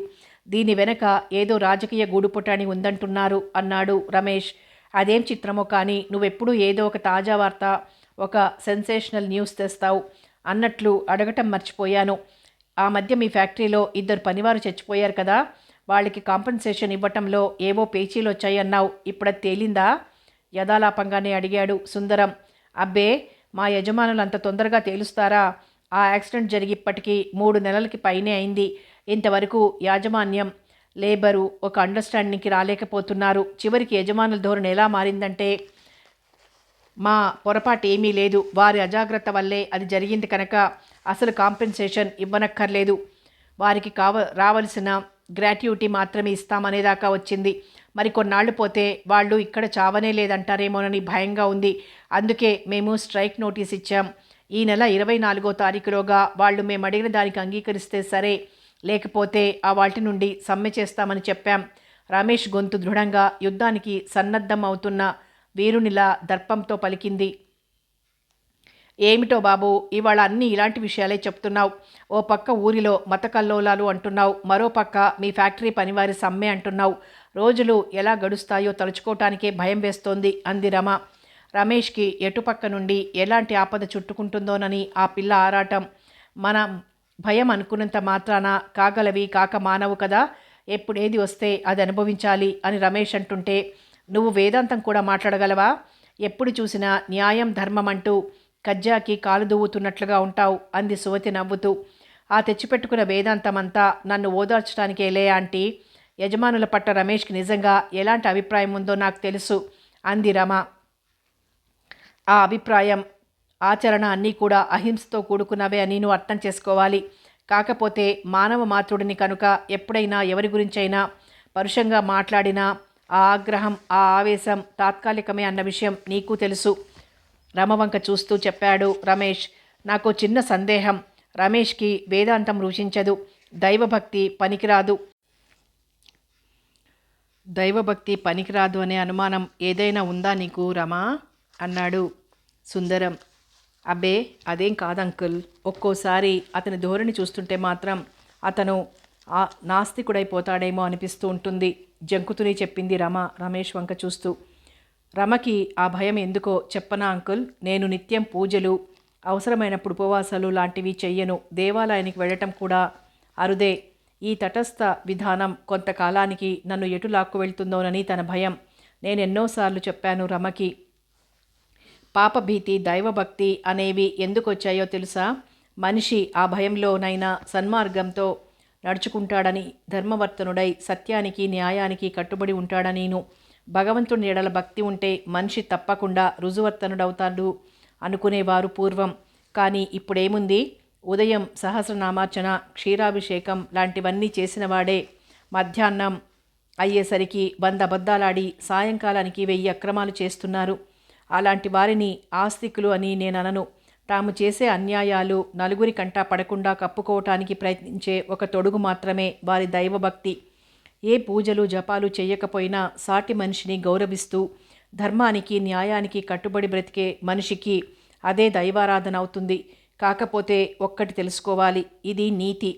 దీని వెనక ఏదో రాజకీయ గూడుపుటాని ఉందంటున్నారు అన్నాడు రమేష్. అదేం చిత్రమో కానీ నువ్వెప్పుడూ ఏదో ఒక తాజా వార్త, ఒక సెన్సేషనల్ న్యూస్ తెస్తావు. అన్నట్లు అడగటం మర్చిపోయాను. ఆ మధ్య మీ ఫ్యాక్టరీలో 2 పనివారు చచ్చిపోయారు కదా, వాళ్ళకి కాంపెన్సేషన్ ఇవ్వటంలో ఏవో పేచీలు వచ్చాయన్నావు. ఇప్పుడది తేలిందా? యథాలాపంగానే అడిగాడు సుందరం. అబ్బే, మా యజమానులు అంత తొందరగా తేలుస్తారా? ఆ యాక్సిడెంట్ జరిగి ఇప్పటికీ 3 నెలలకి పైనే అయింది. ఇంతవరకు యాజమాన్యం, లేబరు ఒక అండర్స్టాండింగ్కి రాలేకపోతున్నారు. చివరికి యజమానుల ధోరణి ఎలా మారిందంటే, మా పొరపాటు ఏమీ లేదు, వారి అజాగ్రత్త వల్లే అది జరిగింది కనుక అసలు కాంపెన్సేషన్ ఇవ్వనక్కర్లేదు, వారికి రావలసిన గ్రాట్యుటీ మాత్రమే ఇస్తామనేదాకా వచ్చింది. మరి కొన్నాళ్ళు పోతే వాళ్ళు ఇక్కడ చావనే లేదంటారేమోనని భయంగా ఉంది. అందుకే మేము స్ట్రైక్ నోటీస్ ఇచ్చాం. ఈ నెల 24వ తారీఖులోగా వాళ్ళు మేము అడిగిన దానికి అంగీకరిస్తే సరే, లేకపోతే ఆ వాటి నుండి సమ్మె చేస్తామని చెప్పాం. రమేష్ గొంతు దృఢంగా యుద్ధానికి సన్నద్ధం అవుతున్న వీరునిలా దర్పంతో పలికింది. ఏమిటో బాబు, ఇవాళ అన్నీ ఇలాంటి విషయాలే చెప్తున్నావు. ఓ పక్క ఊరిలో మత కల్లోలాలు అంటున్నావు, మరో పక్క మీ ఫ్యాక్టరీ పనివారి సమ్మె అంటున్నావు. రోజులు ఎలా గడుస్తాయో తలుచుకోవటానికే భయం వేస్తోంది అంది రమ. రమేష్కి ఎటుపక్క నుండి ఎలాంటి ఆపద చుట్టుకుంటుందోనని ఆ పిల్ల ఆరాటం. మనం భయం అనుకున్నంత మాత్రాన కాగలవి కాక మానవు కదా, ఎప్పుడేది వస్తే అది అనుభవించాలి అని రమేష్ అంటుంటే నువ్వు వేదాంతం కూడా మాట్లాడగలవా? ఎప్పుడు చూసినా న్యాయం ధర్మం అంటూ కజ్జాకి కాలు దువ్వుతున్నట్లుగా ఉంటావు అంది సువతి నవ్వుతూ. ఆ తెచ్చిపెట్టుకున్న వేదాంతమంతా నన్ను ఓదార్చడానికేలే ఆంటీ. యజమానుల పట్ల రమేష్కి నిజంగా ఎలాంటి అభిప్రాయం ఉందో నాకు తెలుసు అంది రమ. ఆ అభిప్రాయం, ఆచరణ అన్నీ కూడా అహింసతో కూడుకున్నవే అని నువ్వు అర్థం చేసుకోవాలి. కాకపోతే మానవ మాతృడిని కనుక ఎప్పుడైనా ఎవరి గురించైనా పరుషంగా మాట్లాడినా ఆ ఆగ్రహం, ఆ ఆవేశం తాత్కాలికమే అన్న విషయం నీకు తెలుసు. రమవంక చూస్తూ చెప్పాడు రమేష్. నాకు చిన్న సందేహం. రమేష్కి వేదాంతం రుచించదు, దైవభక్తి పనికిరాదు అనే అనుమానం ఏదైనా ఉందా నీకు రమా అన్నాడు సుందరం. అబ్బే, అదేం కాదంకుల్. ఒక్కోసారి అతని ధోరణి చూస్తుంటే మాత్రం అతను నాస్తికుడైపోతాడేమో అనిపిస్తూ ఉంటుంది జంకుతుని చెప్పింది రమ రమేష్ వంక చూస్తూ. రమకి ఆ భయం ఎందుకో చెప్పనా అంకుల్, నేను నిత్యం పూజలు, అవసరమైనప్పుడు ఉపవాసాలు లాంటివి చెయ్యను. దేవాలయానికి వెళ్ళటం కూడా అరుదే. ఈ తటస్థ విధానం కొంతకాలానికి నన్ను ఎటు లాక్కు వెళ్తుందోనని తన భయం. నేనెన్నోసార్లు చెప్పాను రమకి. పాపభీతి, దైవభక్తి అనేవి ఎందుకు వచ్చాయో తెలుసా? మనిషి ఆ భయంలోనైనా సన్మార్గంతో నడుచుకుంటాడని, ధర్మవర్తనుడై సత్యానికి న్యాయానికి కట్టుబడి ఉంటాడనీను. భగవంతుని ఎడల భక్తి ఉంటే మనిషి తప్పకుండా రుజువర్తనుడవుతాడు అనుకునేవారు పూర్వం. కానీ ఇప్పుడేముంది? ఉదయం సహస్రనామార్చన, క్షీరాభిషేకం లాంటివన్నీ చేసినవాడే మధ్యాహ్నం అయ్యేసరికి 100 అబద్ధాలాడి సాయంకాలానికి 1000 అక్రమాలు చేస్తున్నారు. అలాంటి వారిని ఆస్తికులు అని నేననను. తాము చేసే అన్యాయాలు నలుగురి కంటా పడకుండా కప్పుకోవటానికి ప్రయత్నించే ఒక తొడుగు మాత్రమే వారి దైవభక్తి. ఏ పూజలు జపాలు చేయకపోయినా సాటి మనిషిని గౌరవిస్తూ ధర్మానికి న్యాయానికి కట్టుబడి బ్రతికే మనిషికి అదే దైవారాధన అవుతుంది. కాకపోతే ఒక్కటి తెలుసుకోవాలి, ఇది నీతి.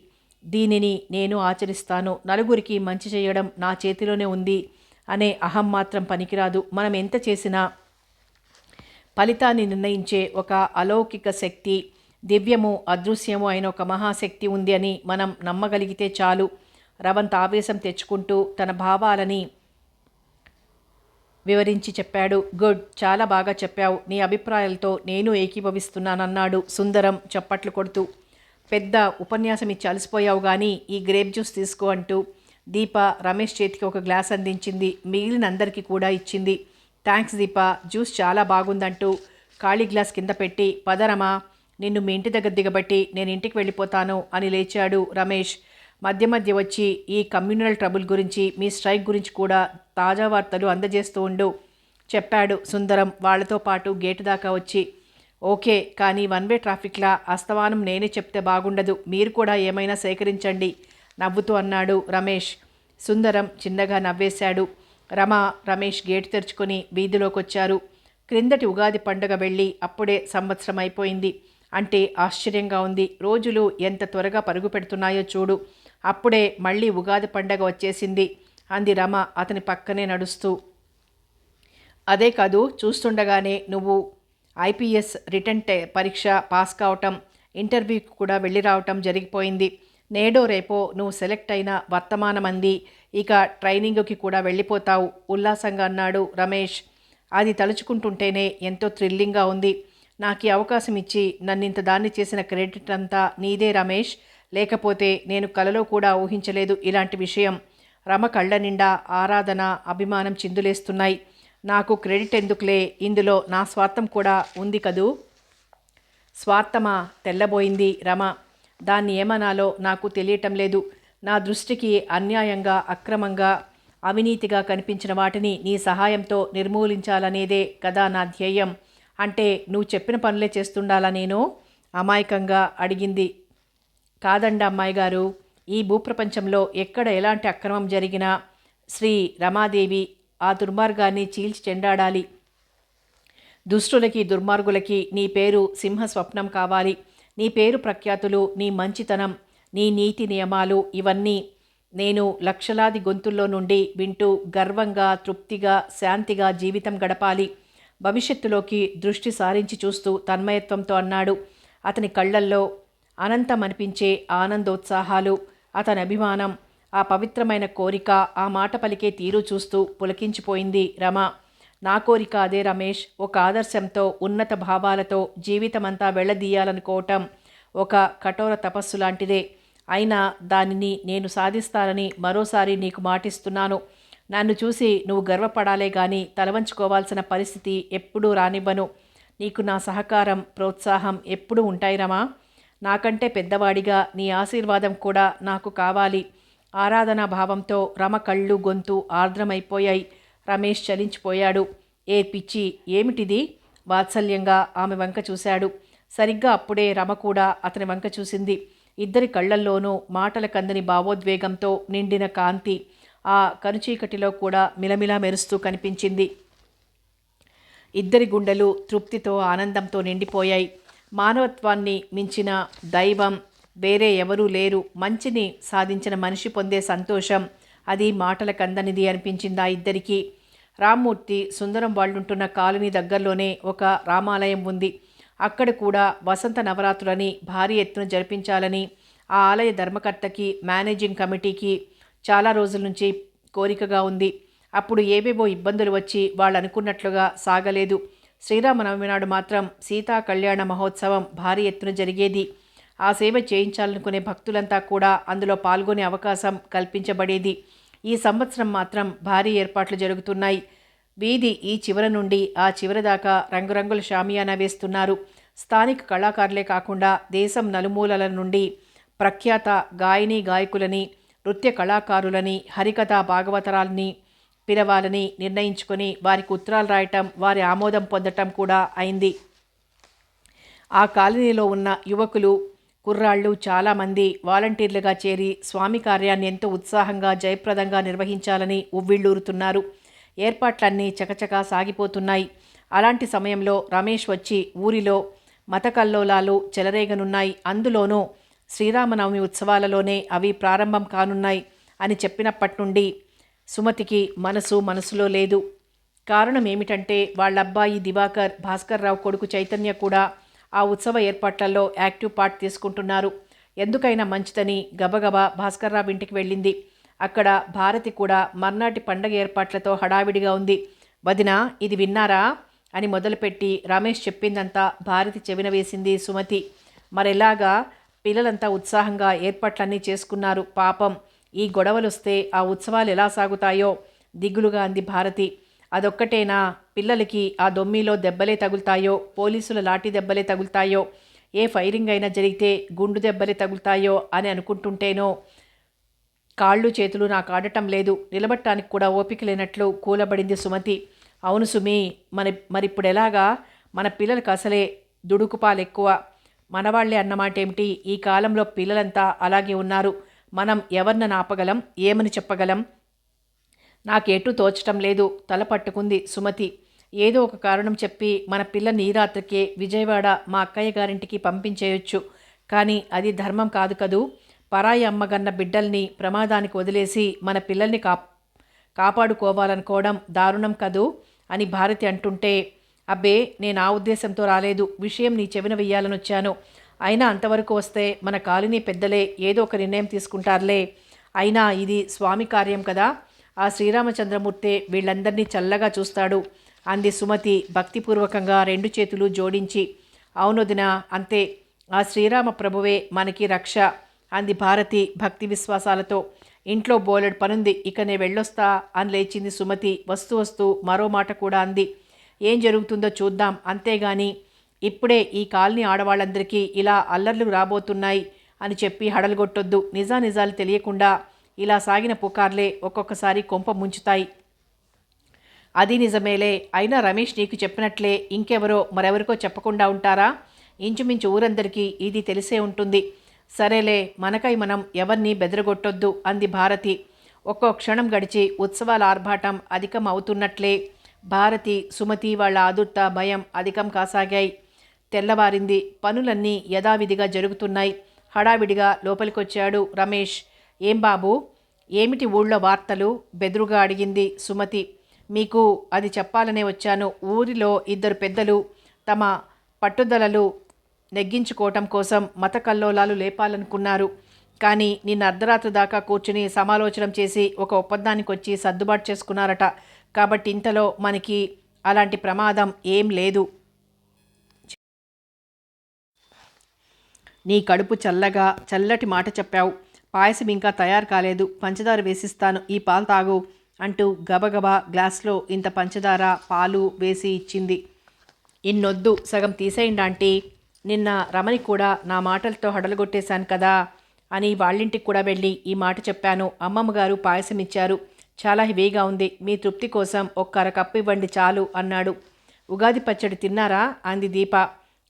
దీనిని నేను ఆచరిస్తాను, నలుగురికి మంచి చేయడం నా చేతిలోనే ఉంది అనే అహం మాత్రం పనికిరాదు. మనం ఎంత చేసినా ఫలితాన్ని నిర్ణయించే ఒక అలౌకిక శక్తి, దివ్యము అదృశ్యము అయిన ఒక మహాశక్తి ఉంది అని మనం నమ్మగలిగితే చాలు. రవంత్ ఆవేశం తెచ్చుకుంటూ తన భావాలని వివరించి చెప్పాడు. గుడ్, చాలా బాగా చెప్పావు. నీ అభిప్రాయాలతో నేను ఏకీభవిస్తున్నానన్నాడు సుందరం చప్పట్లు కొడుతూ. పెద్ద ఉపన్యాసం ఇచ్చి అలసిపోయావు కానీ ఈ గ్రేప్ జ్యూస్ తీసుకో అంటూ దీప రమేష్ చేతికి ఒక గ్లాస్ అందించింది. మిగిలిన అందరికీ కూడా ఇచ్చింది. థ్యాంక్స్ దీప, జ్యూస్ చాలా బాగుందంటూ ఖాళీ గ్లాస్ కింద పెట్టి, పదరమా, నిన్ను మీ ఇంటి దగ్గర దిగబట్టి నేను ఇంటికి వెళ్ళిపోతాను అని లేచాడు రమేష్. మధ్య మధ్య వచ్చి ఈ కమ్యూనల్ ట్రబుల్ గురించి, మీ స్ట్రైక్ గురించి కూడా తాజా వార్తలు అందజేస్తూ ఉండు చెప్పాడు సుందరం వాళ్లతో పాటు గేటు దాకా వచ్చి. ఓకే, కానీ వన్ వే ట్రాఫిక్లా అస్తమానం నేనే చెప్తే బాగుండదు, మీరు కూడా ఏమైనా సేకరించండి నవ్వుతూ అన్నాడు రమేష్. సుందరం చిన్నగా నవ్వేశాడు. రమ, రమేష్ గేటు తెరుచుకొని వీధిలోకి వచ్చారు. క్రిందటి ఉగాది పండుగ వెళ్ళి అప్పుడే సంవత్సరం అయిపోయింది. అంటే ఆశ్చర్యంగా ఉంది. రోజులు ఎంత త్వరగా పరుగు పెడుతున్నాయో చూడు. అప్పుడే మళ్ళీ ఉగాది పండగ వచ్చేసింది అంది రమ అతని పక్కనే నడుస్తూ. అదే కాదు, చూస్తుండగానే నువ్వు ఐపీఎస్ రిటర్న్ పరీక్ష పాస్ కావటం, ఇంటర్వ్యూకి కూడా వెళ్ళి రావటం జరిగిపోయింది. నేడో రేపో నువ్వు సెలెక్ట్ అయిన వర్తమానమంది, ఇక ట్రైనింగ్కి కూడా వెళ్ళిపోతావు ఉల్లాసంగా అన్నాడు రమేష్. అది తలుచుకుంటుంటేనే ఎంతో థ్రిల్లింగ్గా ఉంది. నాకు ఈ అవకాశం ఇచ్చి నన్నింత దాన్ని చేసిన క్రెడిట్ అంతా నీదే రమేష్. లేకపోతే నేను కలలో కూడా ఊహించలేదు ఇలాంటి విషయం. రమ కళ్ళ నిండా ఆరాధన, అభిమానం చిందులేస్తున్నాయి. నాకు క్రెడిట్ ఎందుకులే, ఇందులో నా స్వార్థం కూడా ఉంది కదూ. స్వార్థమా, తెల్లబోయింది రమ. దాన్ని ఏమనాలో నాకు తెలియటం లేదు. నా దృష్టికి అన్యాయంగా, అక్రమంగా, అవినీతిగా కనిపించిన వాటిని నీ సహాయంతో నిర్మూలించాలనేదే కదా నా ధ్యేయం. అంటే నువ్వు చెప్పిన పనులే చేస్తుండాలా నేను? అమాయకంగా అడిగింది. కాదండి అమ్మాయి గారు, ఈ భూప్రపంచంలో ఎక్కడ ఎలాంటి అక్రమం జరిగినా శ్రీ రమాదేవి ఆ దుర్మార్గాన్ని చీల్చి చెండాడాలి. దుష్టులకి, దుర్మార్గులకి నీ పేరు సింహ స్వప్నం కావాలి. నీ పేరు ప్రఖ్యాతులు, నీ మంచితనం, నీ నీతి నియమాలు, ఇవన్నీ నేను లక్షలాది గొంతుల్లో నుండి వింటూ గర్వంగా, తృప్తిగా, శాంతిగా జీవితం గడపాలి. భవిష్యత్తులోకి దృష్టి సారించి చూస్తూ తన్మయత్వంతో అన్నాడు. అతని కళ్ళల్లో అనంతమనిపించే ఆనందోత్సాహాలు, అతని అభిమానం, ఆ పవిత్రమైన కోరిక, ఆ మాట పలికే తీరు చూస్తూ పులకించిపోయింది రమ. నా కోరిక అదే రమేష్. ఒక ఆదర్శంతో, ఉన్నత భావాలతో జీవితమంతా వెళ్ళదీయాలనుకోవటం ఒక కఠోర తపస్సు లాంటిదే. అయినా దానిని నేను సాధిస్తానని మరోసారి నీకు మాటిస్తున్నాను. నన్ను చూసి నువ్వు గర్వపడాలే గాని తలవంచుకోవాల్సిన పరిస్థితి ఎప్పుడూ రానివ్వను. నీకు నా సహకారం, ప్రోత్సాహం ఎప్పుడూ ఉంటాయి రమా. నాకంటే పెద్దవాడిగా నీ ఆశీర్వాదం కూడా నాకు కావాలి. ఆరాధనా భావంతో రమ కళ్ళు, గొంతు ఆర్ద్రమైపోయాయి. రమేష్ చలించిపోయాడు. ఏ పిచ్చి, ఏమిటిది? వాత్సల్యంగా ఆమె వంక చూశాడు. సరిగ్గా అప్పుడే రమ కూడా అతని వంక చూసింది. ఇద్దరి కళ్ళల్లోనూ మాటల కందని భావోద్వేగంతో నిండిన కాంతి ఆ కనుచీకటిలో కూడా మిలమిలా మెరుస్తూ కనిపించింది. ఇద్దరి గుండెలు తృప్తితో, ఆనందంతో నిండిపోయాయి. మానవత్వాన్ని మించిన దైవం వేరే ఎవరూ లేరు. మంచిని సాధించిన మనిషి పొందే సంతోషం అది మాటల కందనిది అనిపించింది ఆ ఇద్దరికీ. రామ్మూర్తి సుందరం వాళ్ళుంటున్న కాలనీ దగ్గరలోనే ఒక రామాలయం ఉంది. అక్కడ కూడా వసంత నవరాత్రులని భారీ ఎత్తున జరిపించాలని ఆ ఆలయ ధర్మకర్తకి, మేనేజింగ్ కమిటీకి చాలా రోజుల నుంచి కోరికగా ఉంది. అప్పుడు ఏవేవో ఇబ్బందులు వచ్చి వాళ్ళు అనుకున్నట్లుగా సాగలేదు. శ్రీరామనవమి నాడు మాత్రం సీతా కళ్యాణ మహోత్సవం భారీ ఎత్తున జరిగేది. ఆ సేవ చేయించాలనుకునే భక్తులంతా కూడా అందులో పాల్గొనే అవకాశం కల్పించబడేది. ఈ సంవత్సరం మాత్రం భారీ ఏర్పాట్లు జరుగుతున్నాయి. వీధి ఈ చివర నుండి ఆ చివరి దాకా రంగురంగుల షామియానా వేస్తున్నారు. స్థానిక కళాకారులే కాకుండా దేశం నలుమూలల నుండి ప్రఖ్యాత గాయని గాయకులని, నృత్య కళాకారులని, హరికథా భాగవతరాలని పిలవాలని నిర్ణయించుకొని వారికి ఉత్తరాలు రాయటం, వారి ఆమోదం పొందటం కూడా అయింది. ఆ కాలనీలో ఉన్న యువకులు కుర్రాళ్ళు చాలామంది వాలంటీర్లుగా చేరి స్వామి కార్యాన్ని ఎంతో ఉత్సాహంగా జయప్రదంగా నిర్వహించాలని ఉవ్విళ్ళూరుతున్నారు. ఏర్పాట్లన్నీ చకచకా సాగిపోతున్నాయి. అలాంటి సమయంలో రమేష్ వచ్చి ఊరిలో మతకల్లోలాలు చెలరేగనున్నాయి, అందులోనూ శ్రీరామనవమి ఉత్సవాలలోనే అవి ప్రారంభం కానున్నాయి అని చెప్పినప్పటి నుండి సుమతికి మనసులో లేదు. కారణం ఏమిటంటే వాళ్ళబ్బాయి దివాకర్, భాస్కర్రావు కొడుకు చైతన్య కూడా ఆ ఉత్సవ ఏర్పాట్లలో యాక్టివ్ పార్ట్ తీసుకుంటున్నారు. ఎందుకైనా మంచిదని గబగబా భాస్కర్రావు ఇంటికి వెళ్ళింది. అక్కడ భారతి కూడా మర్నాటి పండగ ఏర్పాట్లతో హడావిడిగా ఉంది. వదినా, ఇది విన్నారా అని మొదలుపెట్టి రమేష్ చెప్పిందంతా భారతి చెవిన వేసింది సుమతి. మరెలాగా పిల్లలంతా ఉత్సాహంగా ఏర్పాట్లన్నీ చేసుకున్నారు. పాపం ఈ గొడవలొస్తే ఆ ఉత్సవాలు ఎలా సాగుతాయో దిగులుగా అంది భారతి. అదొక్కటేనా, పిల్లలకి ఆ దొమ్మిలో దెబ్బలే తగులుతాయో, పోలీసుల లాఠీ దెబ్బలే తగులుతాయో, ఏ ఫైరింగ్ అయినా జరిగితే గుండు దెబ్బలే తగులుతాయో అని అనుకుంటుంటేనో కాళ్ళు చేతులు నాకు ఆడటం లేదు. నిలబట్టానికి కూడా ఓపిక లేనట్లు కూలబడింది సుమతి. అవును సుమి, మరిప్పుడెలాగా? మన పిల్లలకు అసలే దుడుకుపాలెక్కువ. మనవాళ్లే అన్నమాటేమిటి? ఈ కాలంలో పిల్లలంతా అలాగే ఉన్నారు. మనం ఎవరిని ఆపగలం? ఏమని చెప్పగలం? నాకేటూ తోచటం లేదు. తల పట్టుకుంది సుమతి. ఏదో ఒక కారణం చెప్పి మన పిల్లని ఈ రాత్రికే విజయవాడ మా అక్కయ్య గారింటికి పంపించేయొచ్చు. కానీ అది ధర్మం కాదు కదూ. పరాయి అమ్మగన్న బిడ్డల్ని ప్రమాదానికి వదిలేసి మన పిల్లల్ని కాపాడుకోవాలనుకోవడం దారుణం కదూ అని భారతి అంటుంటే, అబ్బే, నేను ఆ ఉద్దేశంతో రాలేదు. విషయం నీ చెవిన వెయ్యాలనొచ్చాను. అయినా అంతవరకు వస్తే మన కాలనీ పెద్దలే ఏదో ఒక నిర్ణయం తీసుకుంటారులే. అయినా ఇది స్వామి కార్యం కదా, ఆ శ్రీరామచంద్రమూర్తే వీళ్ళందరినీ చల్లగా చూస్తాడు అంది సుమతి భక్తిపూర్వకంగా 2 చేతులు జోడించి. అవునొదినా, అంతే. ఆ శ్రీరామ ప్రభువే మనకి రక్ష అంది భారతి భక్తి విశ్వాసాలతో. ఇంట్లో బోలెడు పనుంది, ఇక నే వెళ్ళొస్తా అని లేచింది సుమతి. వస్తూ వస్తూ మరో మాట కూడా అంది. ఏం జరుగుతుందో చూద్దాం, అంతేగాని ఇప్పుడే ఈ కాలనీ ఆడవాళ్ళందరికీ ఇలా అల్లర్లు రాబోతున్నాయి అని చెప్పి హడలుగొట్టొద్దు. నిజాలు తెలియకుండా ఇలా సాగిన పుకార్లే ఒక్కొక్కసారి కొంప ముంచుతాయి. అది నిజమేలే. అయినా రమేష్ నీకు చెప్పినట్లే ఇంకెవరో మరెవరికో చెప్పకుండా ఉంటారా? ఇంచుమించు ఊరందరికీ ఇది తెలిసే ఉంటుంది. సరేలే, మనకై మనం ఎవరిని బెదరగొట్టొద్దు అంది భారతి. ఒక్కో క్షణం గడిచి ఉత్సవాల ఆర్భాటం అధికం అవుతున్నట్లే భారతి, సుమతి వాళ్ళ ఆదుర్త, భయం అధికం కాసాగాయి. తెల్లవారింది. పనులన్నీ యథావిధిగా జరుగుతున్నాయి. హడావిడిగా లోపలికొచ్చాడు రమేష్. ఏం బాబు, ఏమిటి ఊళ్ళో వార్తలు? బెదురుగా అడిగింది సుమతి. మీకు అది చెప్పాలనే వచ్చాను. ఊరిలో 2 పెద్దలు తమ పట్టుదలలు నెగ్గించుకోవటం కోసం మత కల్లోలాలు లేపాలనుకున్నారు. కానీ నిన్న అర్ధరాత్రి దాకా కూర్చుని సమాలోచన చేసి ఒక ఒప్పందానికి వచ్చి సర్దుబాటు చేసుకున్నారట. కాబట్టి ఇంతలో మనకి అలాంటి ప్రమాదం ఏం లేదు. నీ కడుపు చల్లగా చల్లటి మాట చెప్పావు. పాయసం ఇంకా తయారు కాలేదు, పంచదార వేసిస్తాను, ఈ పాలు తాగు అంటూ గబగబా గ్లాస్లో ఇంత పంచదార పాలు వేసి ఇచ్చింది. ఇన్నొద్దు, సగం తీసేయండి ఆంటీ. నిన్న రమణి కూడా నా మాటలతో హడలగొట్టేశాను కదా అని వాళ్ళింటికి కూడా వెళ్ళి ఈ మాట చెప్పాను. అమ్మమ్మగారు పాయసం ఇచ్చారు, చాలా హెవీగా ఉంది. మీ తృప్తి కోసం ఒక్క అరకప్పు ఇవ్వండి చాలు అన్నాడు. ఉగాది పచ్చడి తిన్నారా అంది దీప.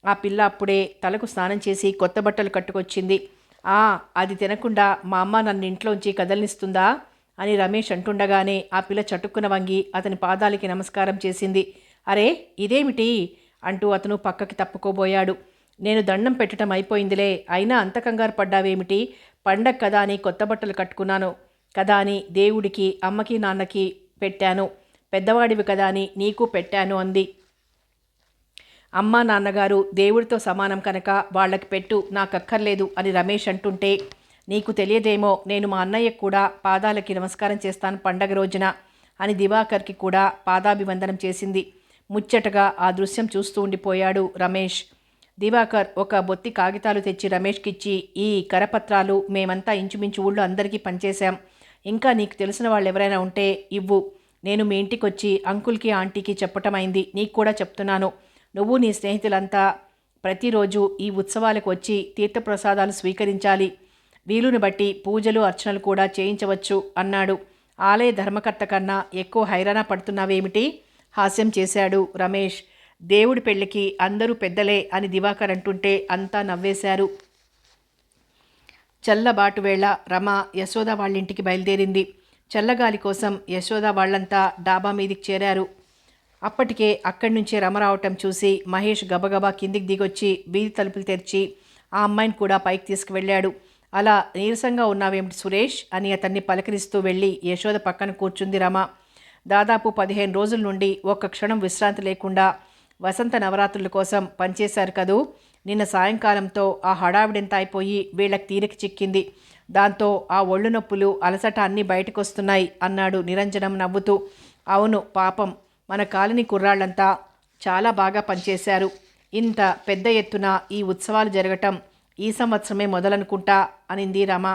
ఆ పిల్ల అప్పుడే తలకు స్నానం చేసి కొత్త బట్టలు కట్టుకొచ్చింది. అది తినకుండా మా అమ్మ నన్ను ఇంట్లోంచి కదలనిస్తుందా అని రమేష్ అంటుండగానే ఆ పిల్ల చటుక్కున వంగి అతని పాదాలకి నమస్కారం చేసింది. అరే, ఇదేమిటి అంటూ అతను పక్కకి తప్పుకోబోయాడు. నేను దండం పెట్టడం అయిపోయిందిలే, అయినా అంత కంగారు పడ్డావేమిటి? పండగ కదా అని కొత్త బట్టలు కట్టుకున్నాను కదా అని దేవుడికి, అమ్మకి, నాన్నకి పెట్టాను. పెద్దవాడివి కదా అని నీకు పెట్టాను అంది. అమ్మ నాన్నగారు దేవుడితో సమానం కనుక వాళ్ళకి పెట్టు, నాకక్కర్లేదు అని రమేష్ అంటుంటే, నీకు తెలియదేమో, నేను మా అన్నయ్యకు కూడా పాదాలకి నమస్కారం చేస్తాను పండగ రోజున అని దివాకర్కి కూడా పాదాభివందనం చేసింది. ముచ్చటగా ఆ దృశ్యం చూస్తూ ఉండిపోయాడు రమేష్. దివాకర్ ఒక బొత్తి కాగితాలు తెచ్చి రమేష్కిచ్చి, ఈ కరపత్రాలు మేమంతా ఇంచుమించు ఊళ్ళో అందరికీ పనిచేశాం. ఇంకా నీకు తెలిసిన వాళ్ళు ఎవరైనా ఉంటే ఇవ్వు. నేను మీ ఇంటికి వచ్చి అంకుల్కి ఆంటీకి చెప్పటమైంది, నీకు కూడా చెప్తున్నాను. నువ్వు నీ స్నేహితులంతా ప్రతిరోజు ఈ ఉత్సవాలకు వచ్చి తీర్థప్రసాదాలు స్వీకరించాలి. వీలుని బట్టి పూజలు అర్చనలు కూడా చేయించవచ్చు అన్నాడు. ఆలయ ధర్మకర్త కన్నా ఎక్కువ హైరాణ పడుతున్నావేమిటి? హాస్యం చేశాడు రమేష్. దేవుడి పెళ్లికి అందరూ పెద్దలే అని దివాకర్ అంటుంటే అంతా నవ్వేశారు. చల్లబాటు వేళ రమ యశోద వాళ్ళింటికి బయలుదేరింది. చల్లగాలి కోసం యశోద వాళ్ళంతా డాబా మీదికి చేరారు. అప్పటికే అక్కడి నుంచే రమ రావటం చూసి మహేష్ గబగబా కిందికి దిగొచ్చి వీధి తలుపులు తెరిచి ఆ అమ్మాయిని కూడా పైకి తీసుకువెళ్ళాడు. అలా నీరసంగా ఉన్నావేమిటి సురేష్ అని అతన్ని పలకరిస్తూ వెళ్ళి యశోద పక్కన కూర్చుంది రమ. దాదాపు 15 రోజుల నుండి ఒక్క క్షణం విశ్రాంతి లేకుండా వసంత నవరాత్రుల కోసం పనిచేశారు కదూ. నిన్న సాయంకాలంతో ఆ హడావిడెంత అయిపోయి వీళ్ళకి తీరిక చిక్కింది. దాంతో ఆ ఒళ్ళు నొప్పులు అలసట అన్నీ బయటకొస్తున్నాయి అన్నాడు నిరంజనం నవ్వుతూ. అవును పాపం, మన కాలనీ కుర్రాళ్ళంతా చాలా బాగా పనిచేశారు. ఇంత పెద్ద ఎత్తున ఈ ఉత్సవాలు జరగటం ఈ సంవత్సరమే మొదలనుకుంటా అనింది రమ.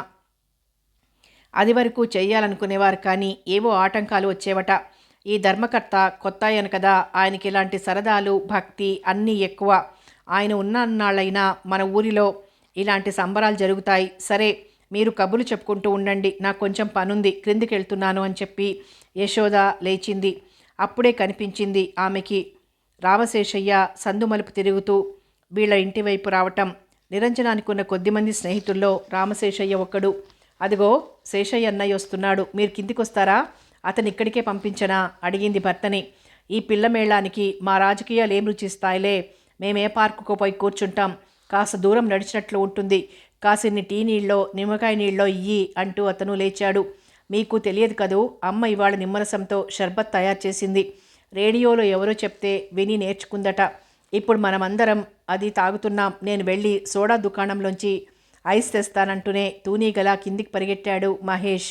అది వరకు చెయ్యాలనుకునేవారు కానీ ఏవో ఆటంకాలు వచ్చేవట. ఈ ధర్మకర్త కొత్త ఆయన కదా, ఆయనకి ఇలాంటి సరదాలు భక్తి అన్నీ ఎక్కువ. ఆయన ఉన్న అన్నాళ్ళైనా మన ఊరిలో ఇలాంటి సంబరాలు జరుగుతాయి. సరే మీరు కబుర్లు చెప్పుకుంటూ ఉండండి, నాకు కొంచెం పనుంది, క్రిందికి వెళ్తున్నాను అని చెప్పి యశోద లేచింది. అప్పుడే కనిపించింది ఆమెకి రామశేషయ్య సందు మలుపు తిరుగుతూ వీళ్ళ ఇంటి వైపు రావటం. నిరంజనానికి ఉన్న కొద్దిమంది స్నేహితుల్లో రామశేషయ్య ఒక్కడు. అదిగో శేషయ్య అన్నయ్య వస్తున్నాడు, మీరు కిందికి వస్తారా, అతని ఇక్కడికే పంపించనా అడిగింది భర్తని. ఈ పిల్ల మేళానికి మా రాజకీయాలు ఏం రుచిస్తాయిలే, మేమే పార్కుకో పోయి కూర్చుంటాం, కాస్త దూరం నడిచినట్లు ఉంటుంది, కాసిన్ని టీ నీళ్ళో నిమ్మకాయ నీళ్ళో ఇయ్యి అంటూ అతను లేచాడు. మీకు తెలియదు కదూ, అమ్మ ఇవాళ నిమ్మరసంతో షర్బత్ తయారు చేసింది. రేడియోలో ఎవరో చెప్తే విని నేర్చుకుందట. ఇప్పుడు మనమందరం అది తాగుతున్నాం. నేను వెళ్ళి సోడా దుకాణంలోంచి ఐస్ తెస్తానంటూనే తూనీగలా కిందికి పరిగెట్టాడు మహేష్.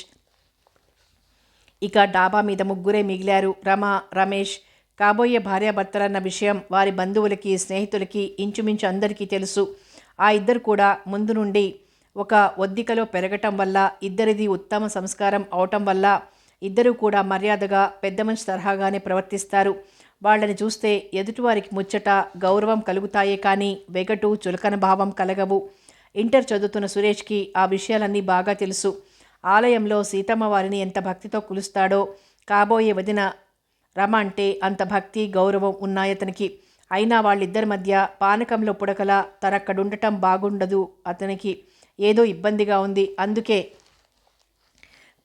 ఇక డాబా మీద ముగ్గురే మిగిలారు, రమ, రమేష్. కాబోయే భార్యాభర్తలన్న విషయం వారి బంధువులకి స్నేహితులకి ఇంచుమించు అందరికీ తెలుసు. ఆ ఇద్దరు కూడా ముందు నుండి ఒక ఒద్దికలో పెరగటం వల్ల, ఇద్దరిది ఉత్తమ సంస్కారం అవటం వల్ల ఇద్దరూ కూడా మర్యాదగా పెద్ద మనిషి తరహాగానే ప్రవర్తిస్తారు. వాళ్ళని చూస్తే ఎదుటివారికి ముచ్చట గౌరవం కలుగుతాయే కానీ వెగటు చులకన భావం కలగవు. ఇంటర్ చదువుతున్న సురేష్కి ఆ విషయాలన్నీ బాగా తెలుసు. ఆలయంలో సీతమ్మ వారిని ఎంత భక్తితో కొలుస్తాడో, కాబోయే వదిన రమ అంటే అంత భక్తి గౌరవం ఉన్నాయతనికి. అయినా వాళ్ళిద్దరి మధ్య పానకంలో పుడకల తనక్కడుండటం బాగుండదు అతనికి. ఏదో ఇబ్బందిగా ఉంది. అందుకే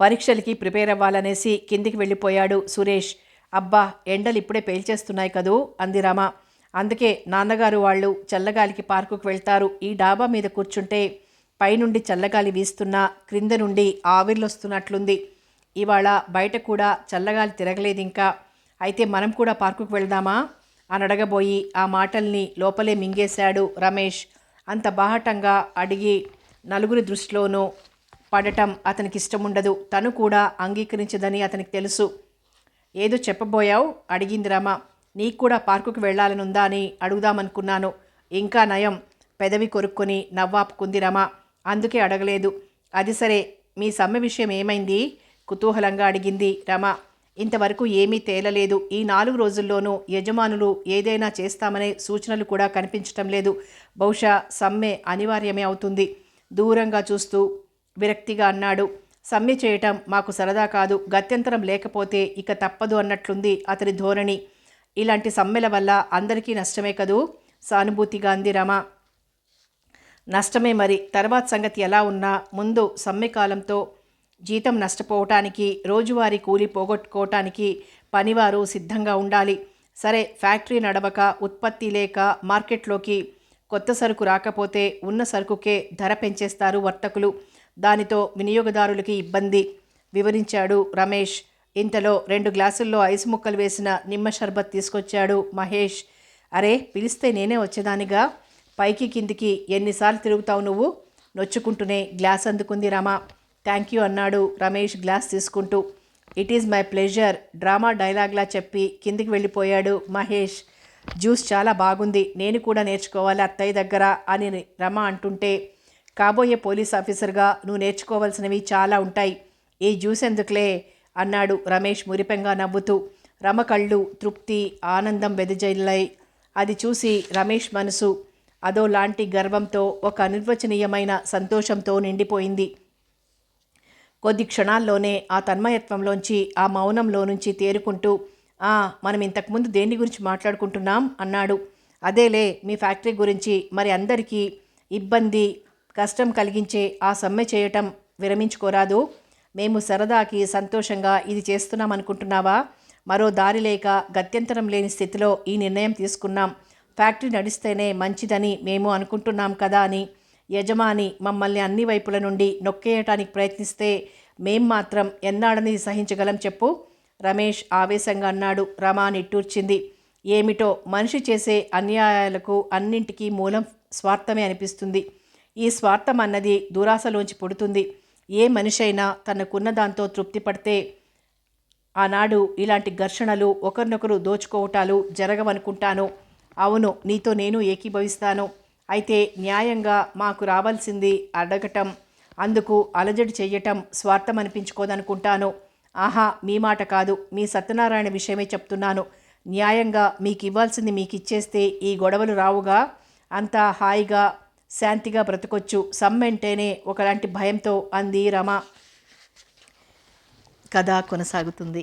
పరీక్షలకి ప్రిపేర్ అవ్వాలనేసి కిందికి వెళ్ళిపోయాడు సురేష్. అబ్బా, ఎండలు ఇప్పుడే పేల్చేస్తున్నాయి కదూ అంది రమ. అందుకే నాన్నగారు వాళ్ళు చల్లగాలికి పార్కుకు వెళ్తారు. ఈ డాబా మీద కూర్చుంటే పైనుండి చల్లగాలి వీస్తున్నా క్రింద నుండి ఆవిర్లొస్తున్నట్లుంది. ఇవాళ బయట కూడా చల్లగాలి తిరగలేదు ఇంకా. అయితే మనం కూడా పార్కుకు వెళ్దామా అని అడగబోయి ఆ మాటల్ని లోపలే మింగేశాడు రమేష్. అంత బాహటంగా అడిగి నలుగురి దృష్టిలోనూ పడటం అతనికి ఇష్టముండదు. తను కూడా అంగీకరించదని అతనికి తెలుసు. ఏదో చెప్పబోయావు అడిగింది రమ. నీకు కూడా పార్కుకు వెళ్ళాలనుందా అని అడుగుదామనుకున్నాను. ఇంకా నయం, పెదవి కొరుక్కొని నవ్వాపుకుంది రమ. అందుకే అడగలేదు. అది సరే, మీ సమ్మె విషయం ఏమైంది కుతూహలంగా అడిగింది రమ. ఇంతవరకు ఏమీ తేలలేదు. ఈ 4 రోజుల్లోనూ యజమానులు ఏదైనా చేస్తామనే సూచనలు కూడా కనిపించటం లేదు. బహుశా సమ్మె అనివార్యమే అవుతుంది. దూరంగా చూస్తూ విరక్తిగా అన్నాడు. సమ్మె చేయటం మాకు సరదా కాదు, గత్యంతరం లేకపోతే ఇక తప్పదు అన్నట్లుంది అతని ధోరణి. ఇలాంటి సమ్మెల వల్ల అందరికీ నష్టమే కదూ సానుభూతిగా అంది రమ. నష్టమే మరి, తర్వాత సంగతి ఎలా ఉన్నా ముందు సమ్మె కాలంతో జీతం నష్టపోవటానికి, రోజువారీ కూలి పోగొట్టుకోవటానికి పనివారు సిద్ధంగా ఉండాలి. సరే, ఫ్యాక్టరీ నడవక, ఉత్పత్తి లేక మార్కెట్లోకి కొత్త సరుకు రాకపోతే ఉన్న సరుకుకే ధర పెంచేస్తారు వర్తకులు. దానితో వినియోగదారులకి ఇబ్బంది వివరించాడు రమేష్. ఇంతలో 2 గ్లాసుల్లో ఐసు ముక్కలు వేసిన నిమ్మ షర్బత్ తీసుకొచ్చాడు మహేష్. అరే, పిలిస్తే నేనే వచ్చేదానిగా, పైకి కిందికి ఎన్నిసార్లు తిరుగుతావు నువ్వు నొచ్చుకుంటూనే గ్లాస్ అందుకుంది రమ. థ్యాంక్ యూ అన్నాడు రమేష్ గ్లాస్ తీసుకుంటూ. It is my pleasure drama డైలాగ్లా చెప్పి కిందికి వెళ్ళిపోయాడు మహేష్. జ్యూస్ చాలా బాగుంది, నేను కూడా నేర్చుకోవాలి అత్తయ్య దగ్గర అని రమ అంటుంటే, కాబోయే పోలీస్ ఆఫీసర్గా నువ్వు నేర్చుకోవాల్సినవి చాలా ఉంటాయి, ఈ జ్యూస్ ఎందుకులే అన్నాడు రమేష్ మురిపెంగా నవ్వుతూ. రమ కళ్ళు తృప్తి ఆనందం వెదజల్లాయి. అది చూసి రమేష్ మనసు అదోలాంటి గర్వంతో, ఒక అనిర్వచనీయమైన సంతోషంతో నిండిపోయింది. కొద్ది క్షణాల్లోనే ఆ తన్మయత్వంలోంచి, ఆ మౌనంలో నుంచి తేరుకుంటూ, మనం ఇంతకుముందు దేని గురించి మాట్లాడుకుంటున్నాం అన్నాడు. అదేలే, మీ ఫ్యాక్టరీ గురించి. మరి అందరికీ ఇబ్బంది కష్టం కలిగించే ఆ సమ్మె చేయటం విరమించుకోరాదు. మేము సరదాకి సంతోషంగా ఇది చేస్తున్నాం అనుకుంటున్నావా? మరో దారి లేక గత్యంతరం లేని స్థితిలో ఈ నిర్ణయం తీసుకున్నాం. ఫ్యాక్టరీ నడిస్తేనే మంచిదని మేము అనుకుంటున్నాం కదా అని యజమాని మమ్మల్ని అన్ని వైపుల నుండి నొక్కేయటానికి ప్రయత్నిస్తే మేం మాత్రం ఎన్నాడని సహించగలం చెప్పు? రమేష్ ఆవేశంగా అన్నాడు. రమ నిట్టూర్చింది. ఏమిటో మనిషి చేసే అన్యాయాలకు అన్నింటికీ మూలం స్వార్థమే అనిపిస్తుంది. ఈ స్వార్థం అన్నది దురాశలోంచి పుడుతుంది. ఏ మనిషి అయినా తనకున్న దాంతో తృప్తి పడితే ఆనాడు ఇలాంటి ఘర్షణలు, ఒకరినొకరు దోచుకోవటాలు జరగవనుకుంటాను. అవును, నీతో నేను ఏకీభవిస్తాను. అయితే న్యాయంగా మాకు రావాల్సింది అడగటం, అందుకు అలజడి చెయ్యటం స్వార్థం అనిపించుకోదనుకుంటాను. ఆహా, మీ మాట కాదు, మీ సత్యనారాయణ విషయమే చెప్తున్నాను. న్యాయంగా మీకు ఇవ్వాల్సింది మీకు ఇచ్చేస్తే ఈ గొడవలు రావుగా. అంతా హాయిగా శాంతిగా బ్రతకొచ్చు. సమ్మెంటేనే ఒకలాంటి భయంతో అంది రమ. కథ కొనసాగుతుంది.